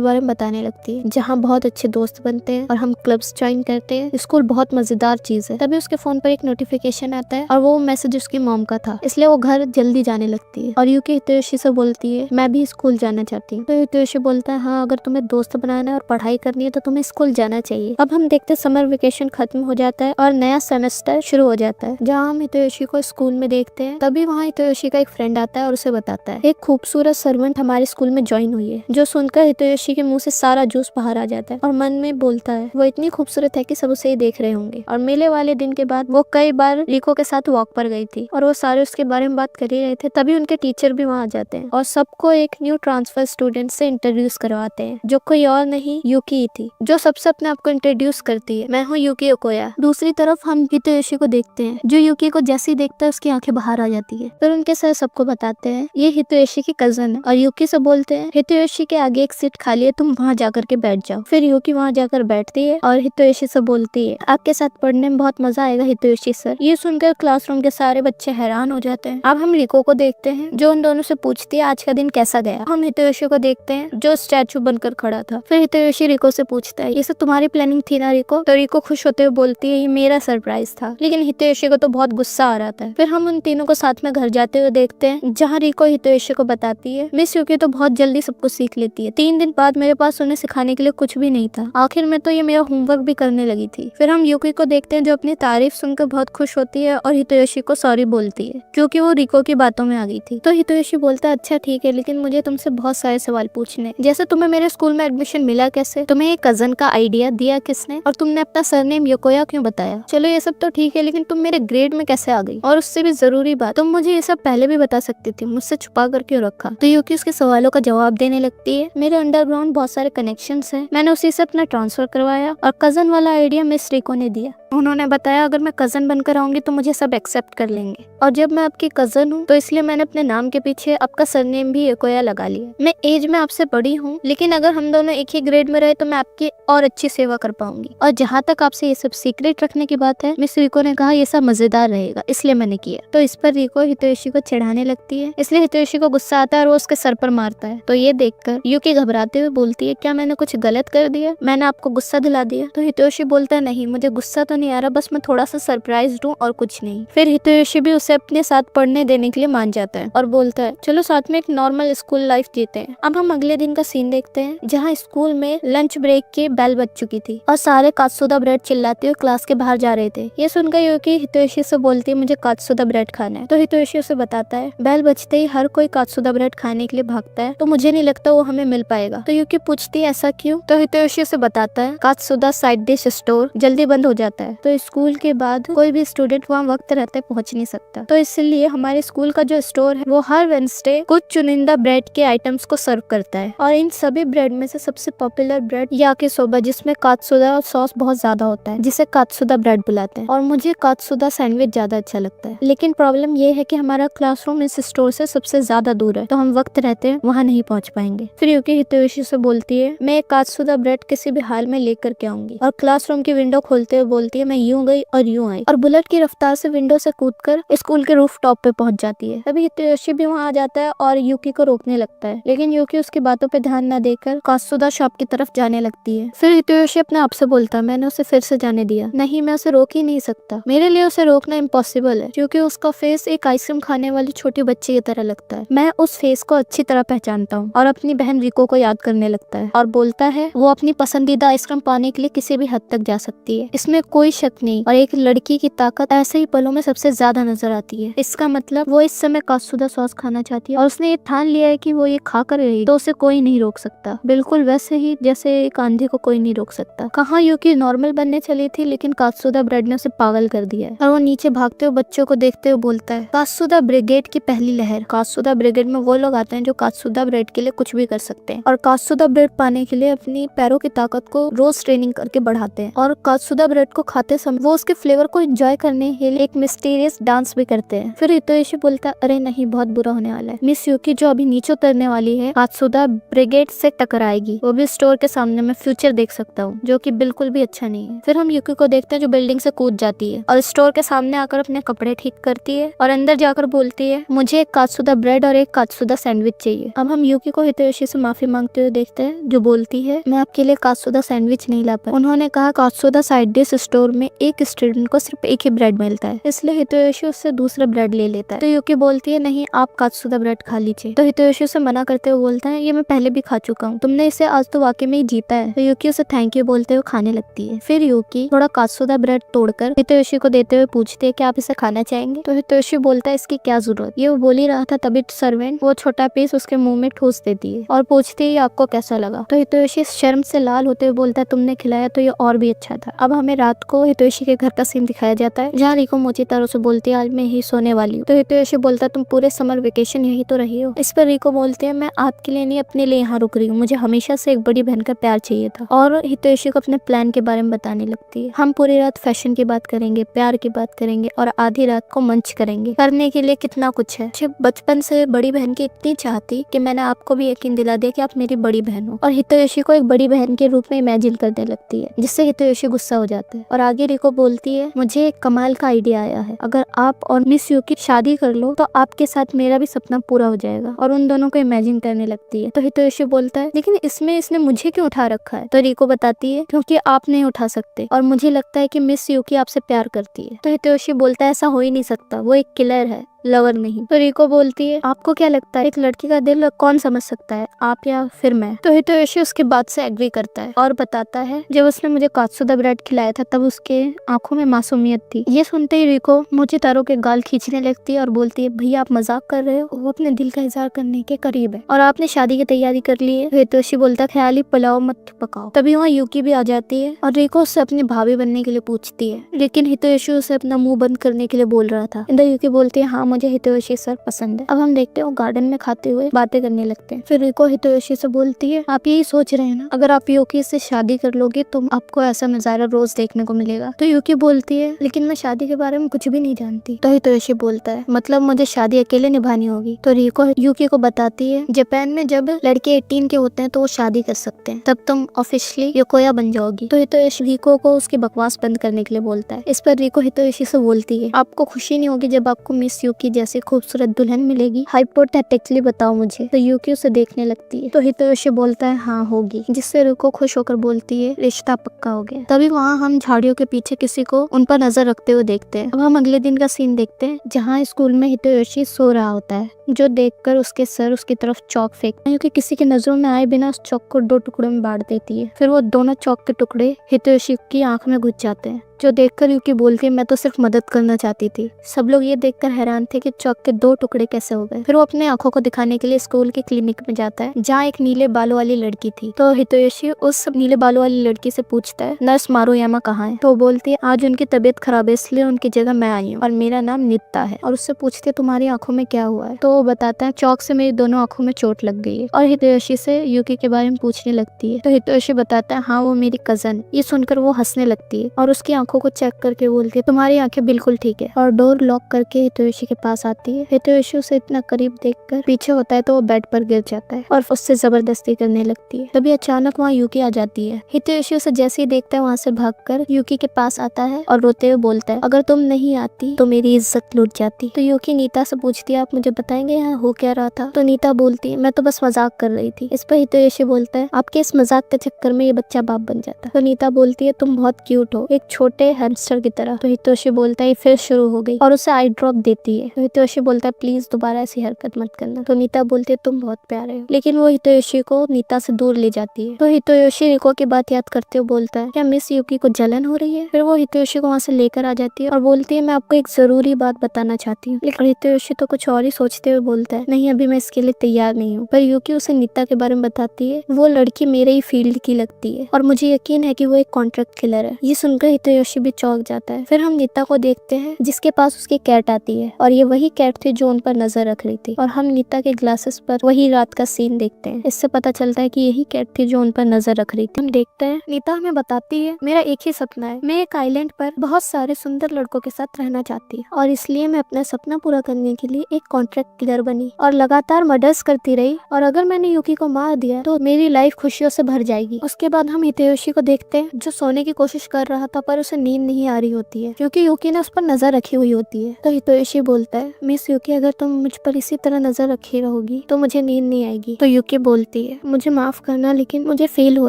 बारे में बताने लगती है जहाँ बहुत अच्छे दोस्त बनते हैं और हम क्लब्स ज्वाइन करते हैं। स्कूल बहुत मजेदार चीज है। तभी उसके फोन पर एक नोटिफिकेशन आता है और वो मैसेज उसकी मॉम का था, इसलिए वो घर जल्दी जाने लगती है और यूकी हितोयोशी से बोलती है मैं भी स्कूल जाना चाहती हूँ। तो हितोयोशी बोलता है हाँ अगर तुम्हें दोस्त बनाना है और पढ़ाई करनी है तो तुम्हें स्कूल जाना चाहिए। अब हम देखते समर वेकेशन खत्म हो जाता है और नया सेमेस्टर शुरू हो जाता है, जहाँ हम हितोयोशी को स्कूल में देखते हैं। तभी वहाँ हितोयोशी का एक फ्रेंड आता है और उसे बताता है एक खूबसूरत सर्वेंट हमारे स्कूल में ज्वाइन हुई है, जो सुनकर हितोयोशी के मुंह से सारा जूस बाहर आ जाता है और मन में बोलता है वो इतनी खूबसूरत है कि सब उसे ही देख रहे होंगे। और मेले वाले दिन के बाद वो कई बार रिको के साथ वॉक पर गई थी और वो सारे उसके बारे में बात कर ही रहे थे। तभी उनके टीचर भी वहाँ आ जाते हैं और सबको एक न्यू ट्रांसफर स्टूडेंट से इंट्रोड्यूस करवाते हैं, जो कोई और नहीं यूकी ही थी, जो सबसे अपने आप को इंट्रोड्यूस करती है मैं हूँ यूकी ओकोया। दूसरी तरफ हम हितोयोशी को देखते हैं जो यूकी को जैसे ही देखता है उसकी आंखें बाहर आ जाती है। फिर उनके सर सबको बताते हैं ये हितोयोशी की कजन है और यूकी से बोलते हैं हितोयोशी के आगे एक सीट खाली है, तुम वहाँ जाकर के बैठ जाओ। फिर यूकी वहाँ जाकर बैठती है और हितोयोशी से बोलती है आपके साथ पढ़ने में बहुत मजा आएगा हितोयोशी सर। ये सुनकर क्लासरूम के सारे बच्चे हैरान हो जाते हैं। अब हम रिको को देखते हैं जो उन दोनों से पूछती है आज का दिन कैसा गया। हम हितोयोशी को देखते हैं जो स्टैचू बनकर खड़ा था। फिर हितोयोशी रिको से पूछता है ये सब तुम्हारी प्लानिंग थी ना रिको। तो रिको खुश होते हुए बोलती है ये मेरा सरप्राइज था, लेकिन हितोयोशी को तो बहुत गुस्सा आ रहा था। फिर हम उन तीनों को साथ में घर जाते हुए देखते हैं, जहाँ रिको हितोयोशी को बताती है मिस यूकी तो बहुत जल्दी सब कुछ सीख लेती है, 3 दिन बाद मेरे पास उन्हें सिखाने के लिए कुछ भी नहीं था, आखिर में तो ये मेरा होमवर्क भी करने लगी थी। फिर हम यूकी को देखते हैं जो अपनी तारीफ सुनकर बहुत खुश होती है और हितोयोशी को सॉरी बोलती है क्योंकि वो रिको की बातों में आ गई थी। तो हितोयोशी बोलता है अच्छा ठीक है, लेकिन मुझे तुमसे बहुत सारे सवाल पूछने, जैसे तुम्हें मेरे स्कूल में एडमिशन मिला कैसे, तुम्हें एक कजन का आइडिया दिया किसने, और तुमने अपना सरनेम योकोया क्यों बताया। चलो ये सब तो ठीक है, लेकिन तुम मेरे ग्रेड में कैसे आ गई, और उससे भी जरूरी बात तुम मुझे ये सब पहले भी बता सकती थी, मुझसे छुपा कर क्यों रखा। तो यूकी उसके सवालों का जवाब देने लगती है मेरे अंडरग्राउंड बहुत सारे कनेक्शंस हैं, मैंने उसी से अपना ट्रांसफर करवाया और कजन वाला आइडिया मिस रिको ने दिया। उन्होंने बताया अगर मैं कजन बनकर आऊंगी तो मुझे सब एक्सेप्ट कर लेंगे, और जब मैं आपकी कजन हूँ तो इसलिए मैंने अपने नाम के पीछे आपका सरनेम भी योकोया लगा लिया। मैं एज में आपसे बड़ी हूँ, लेकिन अगर हम दोनों एक ही ग्रेड में रहे तो मैं आपकी और अच्छी सेवा कर पाऊंगी। और जहाँ तक आपसे ये सब सीक्रेट रखने की बात है, मिस रिको ने कहा ये सब मजेदार रहेगा, इसलिए मैंने किया। तो इस पर रिको हितोयोशी को चिढ़ाने लगती है, इसलिए हितोयोशी को गुस्सा आता है और वो उसके सर पर मारता है। तो ये देखकर यूकी घबराते हुए बोलती है क्या मैंने कुछ गलत कर दिया, मैंने आपको गुस्सा दिला दिया। तो हितोयोशी बोलता है नहीं, मुझे गुस्सा तो नहीं आ रहा, बस मैं थोड़ा सा सरप्राइज्ड हूँ और कुछ नहीं। फिर हितोयोशी भी उसे अपने साथ पढ़ने देने के लिए मान जाता है और बोलता है चलो साथ में एक नॉर्मल स्कूल लाइफ जीते हैं। अब हम अगले दिन का सीन देखते हैं, जहाँ स्कूल में लंच ब्रेक की बेल बज चुकी थी और सारे कात्सुदा ब्रेड चिल्लाते हुए क्लास के बाहर जा रहे थे। ये सुनकर यूकी हितोयोशी से बोलती है मुझे कात्सुदा ब्रेड खाना है। तो हितोयोशी उसे बताता है बेल बजते ही हर कोई कात्सुदा ब्रेड खाने के लिए भागता है, तो मुझे नहीं लगता वो हमें मिल पाएगा। तो यूकी पूछती है ऐसा क्यों। तो हितोयोशी उसे बताता है कात्सुदा साइड डिश स्टोर जल्दी बंद हो जाता है, तो स्कूल के बाद कोई भी स्टूडेंट वहाँ वक्त रहते पहुँच नहीं सकता, तो इसलिए हमारे स्कूल का जो स्टोर है वो हर वेडनेसडे कुछ चुनिंदा ब्रेड के आइटम्स को सर्व करता है, और इन सभी ब्रेड में से सबसे पॉपुलर ब्रेड याकिसोबा, जिसमें कात्सुदा और सॉस बहुत ज्यादा होता है, जिसे कात्सुदा ब्रेड बुलाते हैं, और मुझे कात्सुदा सैंडविच ज्यादा अच्छा लगता है। लेकिन प्रॉब्लम ये है कि हमारा क्लासरूम इस स्टोर से सबसे ज्यादा दूर है, तो हम वक्त रहते हैं वहाँ नहीं पहुँच पाएंगे। फिर यूकी हितोयोशी से बोलती है मैं कात्सुदा ब्रेड किसी भी हाल में लेकर के आऊंगी, और क्लासरूम की विंडो खोलते हुए बोलती बोलती है मैं यूं गई और यूं आई और बुलेट की रफ्तार से विंडो से कूदकर स्कूल के रूफ टॉप पे पहुंच जाती है। तभी हितोशी भी वहां आ जाता है और यूकी को रोकने लगता है, लेकिन यूकी उसकी बातों पे ध्यान न देकर कात्सुदा शॉप की तरफ जाने लगती है। फिर हितोशी अपने आप से बोलता है मैंने उसे फिर से जाने दिया, नहीं मैं उसे रोक ही नहीं सकता, मेरे लिए उसे रोकना इम्पॉसिबल है क्योंकि उसका फेस एक आइसक्रीम खाने वाली छोटी बच्ची की तरह लगता है। मैं उस फेस को अच्छी तरह पहचानता हूँ और अपनी बहन रिको को याद करने लगता है और बोलता है वो अपनी पसंदीदा आइसक्रीम पाने के लिए किसी भी हद तक जा सकती है, इसमें कोई शक नहीं। और एक लड़की की ताकत ऐसे ही पलों में सबसे ज्यादा नजर आती है। इसका मतलब वो इस समय कात्सुदा सॉस खाना चाहती है और उसने ये ठान लिया है कि वो ये खाकर रहेगी तो उसे कोई नहीं रोक सकता, बिल्कुल वैसे ही जैसे एक आंधी को कोई नहीं रोक सकता। कहाँ यूकी नॉर्मल बनने चली थी लेकिन कात्सुदा ब्रेड ने उसे पागल कर दिया है और वो नीचे भागते हुए बच्चों को देखते हुए बोलता है कात्सुदा ब्रिगेड की पहली लहर। कात्सुदा ब्रिगेड में वो लोग आते हैं जो कात्सुदा ब्रेड के लिए कुछ भी कर सकते हैं और कात्सुदा ब्रेड पाने के लिए अपनी पैरों की ताकत को रोज ट्रेनिंग करके बढ़ाते हैं और कात्सुदा ब्रेड को खाते समय वो उसके फ्लेवर को एंजॉय करने के लिए एक मिस्टीरियस डांस भी करते हैं। फिर हितोशी बोलता है अरे नहीं बहुत बुरा होने वाला है, मिस यूकी जो अभी नीचे उतरने वाली है कात्सुदा ब्रिगेड से टकराएगी, वो भी स्टोर के सामने मैं फ्यूचर देख सकता हूँ जो कि बिल्कुल भी अच्छा नहीं है। फिर हम यूकी को देखते हैं जो बिल्डिंग से कूद जाती है और स्टोर के सामने आकर अपने कपड़े ठीक करती है और अंदर जाकर बोलती है मुझे एक कात्सुदा ब्रेड और एक कात्सुदा सैंडविच चाहिए। अब हम यूकी को हितोशी से माफी मांगते हुए देखते हैं जो बोलती है मैं आपके लिए कात्सुदा सैंडविच नहीं ला पाई, उन्होंने कहा कात्सुदा साइड डिश स्टोर में एक स्टूडेंट को सिर्फ एक ही ब्रेड मिलता है, इसलिए हितोशी उससे दूसरा ब्रेड ले लेता है। तो यूकी बोलती है नहीं आप कात्सुदा ब्रेड खा लीजिए। तो हितोशी उसे मना करते हुए बोलता है ये मैं पहले भी खा चुका हूँ, तुमने इसे आज तो वाकई में ही जीता है। तो यूकी उसे थैंक यू बोलते हुए खाने लगती है। फिर यूकी थोड़ा कात्सुदा ब्रेड तोड़कर हितोशी को देते हुए पूछती है कि आप इसे खाना चाहेंगे। तो हितोशी बोलता है इसकी क्या जरूरत, ये वो बोल ही रहा था तभी सर्वेंट वो छोटा पीस उसके मुंह में ठूस देती है और पूछती है आपको कैसा लगा। तो हितोशी शर्म से लाल होते हुए बोलता है तुमने खिलाया तो ये और भी अच्छा था। अब हमें रात को हितोशी के घर का सीन दिखाया जाता है जहाँ रिको मोचितारो से बोलती है आज मैं यही सोने वाली हूँ। तो हितोशी बोलता है तुम पूरे समर वेकेशन यही तो रही हो। इस पर रिको बोलती है मैं आपके लिए नहीं अपने लिए यहाँ रुक रही हूँ, मुझे हमेशा से एक बड़ी बहन का प्यार चाहिए था। और हितोशी को अपने प्लान के बारे में बताने लगती है, हम पूरी रात फैशन की बात करेंगे, प्यार की बात करेंगे और आधी रात को मंच करेंगे, करने के लिए कितना कुछ है। जब बचपन से बड़ी बहन की इतनी चाह थी कि मैंने आपको भी यकीन दिला दिया कि आप मेरी बड़ी बहन हो। और हितोशी को एक बड़ी बहन के रूप में इमेजिन करने लगती है जिससे हितोशी गुस्सा हो जाता है। और आगे रिको बोलती है मुझे एक कमाल का आइडिया आया है, अगर आप और मिस यूकी शादी कर लो तो आपके साथ मेरा भी सपना पूरा हो जाएगा। और उन दोनों को इमेजिन करने लगती है। तो हितोशी बोलता है लेकिन इसमें इसने मुझे क्यों उठा रखा है। तो रिको बताती है क्योंकि आप नहीं उठा सकते और मुझे लगता है कि मिस यूकी आपसे प्यार करती है। तो हितोशी बोलता है ऐसा हो ही नहीं सकता, वो एक किलर है, लवर नहीं। तो रिको बोलती है आपको क्या लगता है एक लड़की का दिल कौन समझ सकता है, आप या फिर मैं। तो हितोशी उसके बात से एग्री करता है और बताता है जब उसने मुझे कात्सुदा ब्रेड खिलाया था तब उसके आंखों में मासूमियत थी। ये सुनते ही रिको मोचितारो के गाल खींचने लगती है और बोलती है भैया आप मजाक कर रहे हो, वो अपने दिल का इजहार करने के करीब है और आपने शादी की तैयारी कर ली है। हितोशी बोलता ख्याली पुलाव मत पकाओ। तभी वहाँ यूकी भी आ जाती है और रिको उससे अपनी भाभी बनने के लिए पूछती है, लेकिन हितोशी उसे अपना मुंह बंद करने के लिए बोल रहा था। इंदा यूकी बोलती है हाँ मुझे हितोशी सर पसंद है। अब हम देखते हैं वो गार्डन में खाते हुए बातें करने लगते हैं। फिर रिको हितोशी से बोलती है आप यही सोच रहे हैं ना, अगर आप यूकी से शादी कर लोगे तो आपको ऐसा नजारा रोज देखने को मिलेगा। तो यूकी बोलती है लेकिन मैं शादी के बारे में कुछ भी नहीं जानती। तो हितोशी बोलता है मतलब मुझे शादी अकेले निभानी होगी। तो रिको यूकी को बताती है जापान में जब लड़के 18 के होते हैं तो वो शादी कर सकते हैं, तब तुम ऑफिशियली योकोया बन जाओगी। तो हितोशी रिको को उसकी बकवास बंद करने के लिए बोलता है। इस पर रिको हितोशी से बोलती है आपको खुशी नहीं होगी जब आपको मिस यूकी जैसी खूबसूरत दुल्हन मिलेगी, हाइपोथेटिकली बताओ मुझे। तो यूकी उसे देखने लगती है। तो हितोशी बोलता है हाँ होगी, जिससे रिको खुश होकर बोलती है रिश्ता पक्का हो गया। तभी वहाँ हम झाड़ियों के पीछे किसी को उन पर नजर रखते हुए देखते हैं। अब हम अगले दिन का सीन देखते हैं जहाँ स्कूल में हितोशी सो रहा होता है, जो देखकर उसके सर उसकी तरफ चौक फेंकते हैं क्योंकि किसी की नजरों में आए बिना उस चौक को 2 टुकड़ों में बांट देती है। फिर वो दोनों चौक के टुकड़े हितोशी की आंख में घुस जाते हैं, जो देखकर यूकी बोलती है मैं तो सिर्फ मदद करना चाहती थी। सब लोग ये देखकर हैरान थे कि चौक के 2 टुकड़े कैसे हो गए। फिर वो अपने आंखों को दिखाने के लिए स्कूल के क्लिनिक में जाता है जहाँ एक नीले बालों वाली लड़की थी। तो हितोशी उस नीले बालों वाली लड़की से पूछता है नर्स मारुयामा कहाँ है। तो वो बोलती है आज उनकी तबीयत खराब है इसलिए उनकी जगह मैं आई हूँ और मेरा नाम नित्ता है। और उससे पूछती है तुम्हारी आंखों में क्या हुआ है। तो वो बताता है चौक से मेरी दोनों आंखों में चोट लग गई है, और हितोयोशी से यूकी के बारे में पूछने लगती है। तो हितोयोशी बताता है हाँ वो मेरी कजन। ये सुनकर वो हंसने लगती है और उसकी आंखों को चेक करके बोलती है तुम्हारी आंखें बिल्कुल ठीक है, और डोर लॉक करके हितोयोशी के पास आती है। हितोयोशी उसे इतना करीब देखकर पीछे होता है तो वो बेड पर गिर जाता है और उससे जबरदस्ती करने लगती है। तभी अचानक वहाँ यूकी आ जाती है। हितोयोशी उसे जैसे ही देखता है वहाँ से भागकर यूकी के पास आता है और रोते हुए बोलता है अगर तुम नहीं आती तो मेरी इज्जत लूट जाती। तो यूकी नीता से पूछती है आप मुझे बताएंगे यहाँ हो क्या रहा था। तो नीता बोलती है मैं तो बस मजाक कर रही थी। इस पर हितोयोशी बोलता है आपके इस मजाक के चक्कर में ये बच्चा बाप बन जाता। तो नीता बोलती है तुम बहुत क्यूट हो, एक छोटे हैमस्टर की तरह। तो हितोयोशी बोलता है फिर शुरू हो गई और उसे आई ड्रॉप देती है। तो हितोयोशी बोलता है प्लीज दोबारा ऐसी हरकत मत करना। तो नीता बोलती है तुम बहुत प्यारे हो, लेकिन वो हितोयोशी को नीता से दूर ले जाती है। तो हितोयोशी रिको की बात याद करते हुए बोलता है क्या मिस यूकी को जलन हो रही है। फिर वो हितोयोशी को वहाँ से लेकर आ जाती है और बोलती है मैं आपको एक जरूरी बात बताना चाहती हूँ। लेकिन हितोयोशी तो कुछ और ही सोचते हुए बोलता है नहीं अभी मैं इसके लिए तैयार नहीं हूँ। पर यूकी उसे नीता के बारे में बताती है वो लड़की मेरे ही फील्ड की लगती है और मुझे यकीन है कि वो एक कॉन्ट्रैक्ट किलर है। ये सुनकर हितोयोशी भी चौंक जाता है। फिर हम नीता को देखते हैं जिसके पास उसकी कैट आती है और ये वही कैट थी जो उन पर नजर रख रही थी, और हम नीता के ग्लासेस पर वही रात का सीन देखते हैं। इससे पता चलता है कि यही कैट थी जो उन पर नजर रख रही थी। हम देखते हैं नीता हमें बताती है मेरा एक ही सपना है, मैं एक आइलैंड पर बहुत सारे सुंदर लड़कों के साथ रहना चाहती हूँ और इसलिए मैं अपना सपना पूरा करने के लिए एक कॉन्ट्रैक्ट किलर बनी और लगातार मर्डर्स करती रही, और अगर मैंने यूकी को मार दिया तो मेरी लाइफ खुशियों से भर जाएगी। उसके बाद हम हितोयोशी को देखते हैं जो सोने की कोशिश कर रहा था पर उसे नींद नहीं आ रही होती है क्योंकि यूकी ने उस पर नजर रखी हुई होती है। तो हितोयोशी बोलता है मिस यूकी अगर तुम मुझ पर इसी तरह नजर रखी रहोगी तो मुझे नींद नहीं आएगी। तो यूकी बोलती है मुझे माफ करना लेकिन मुझे फील हो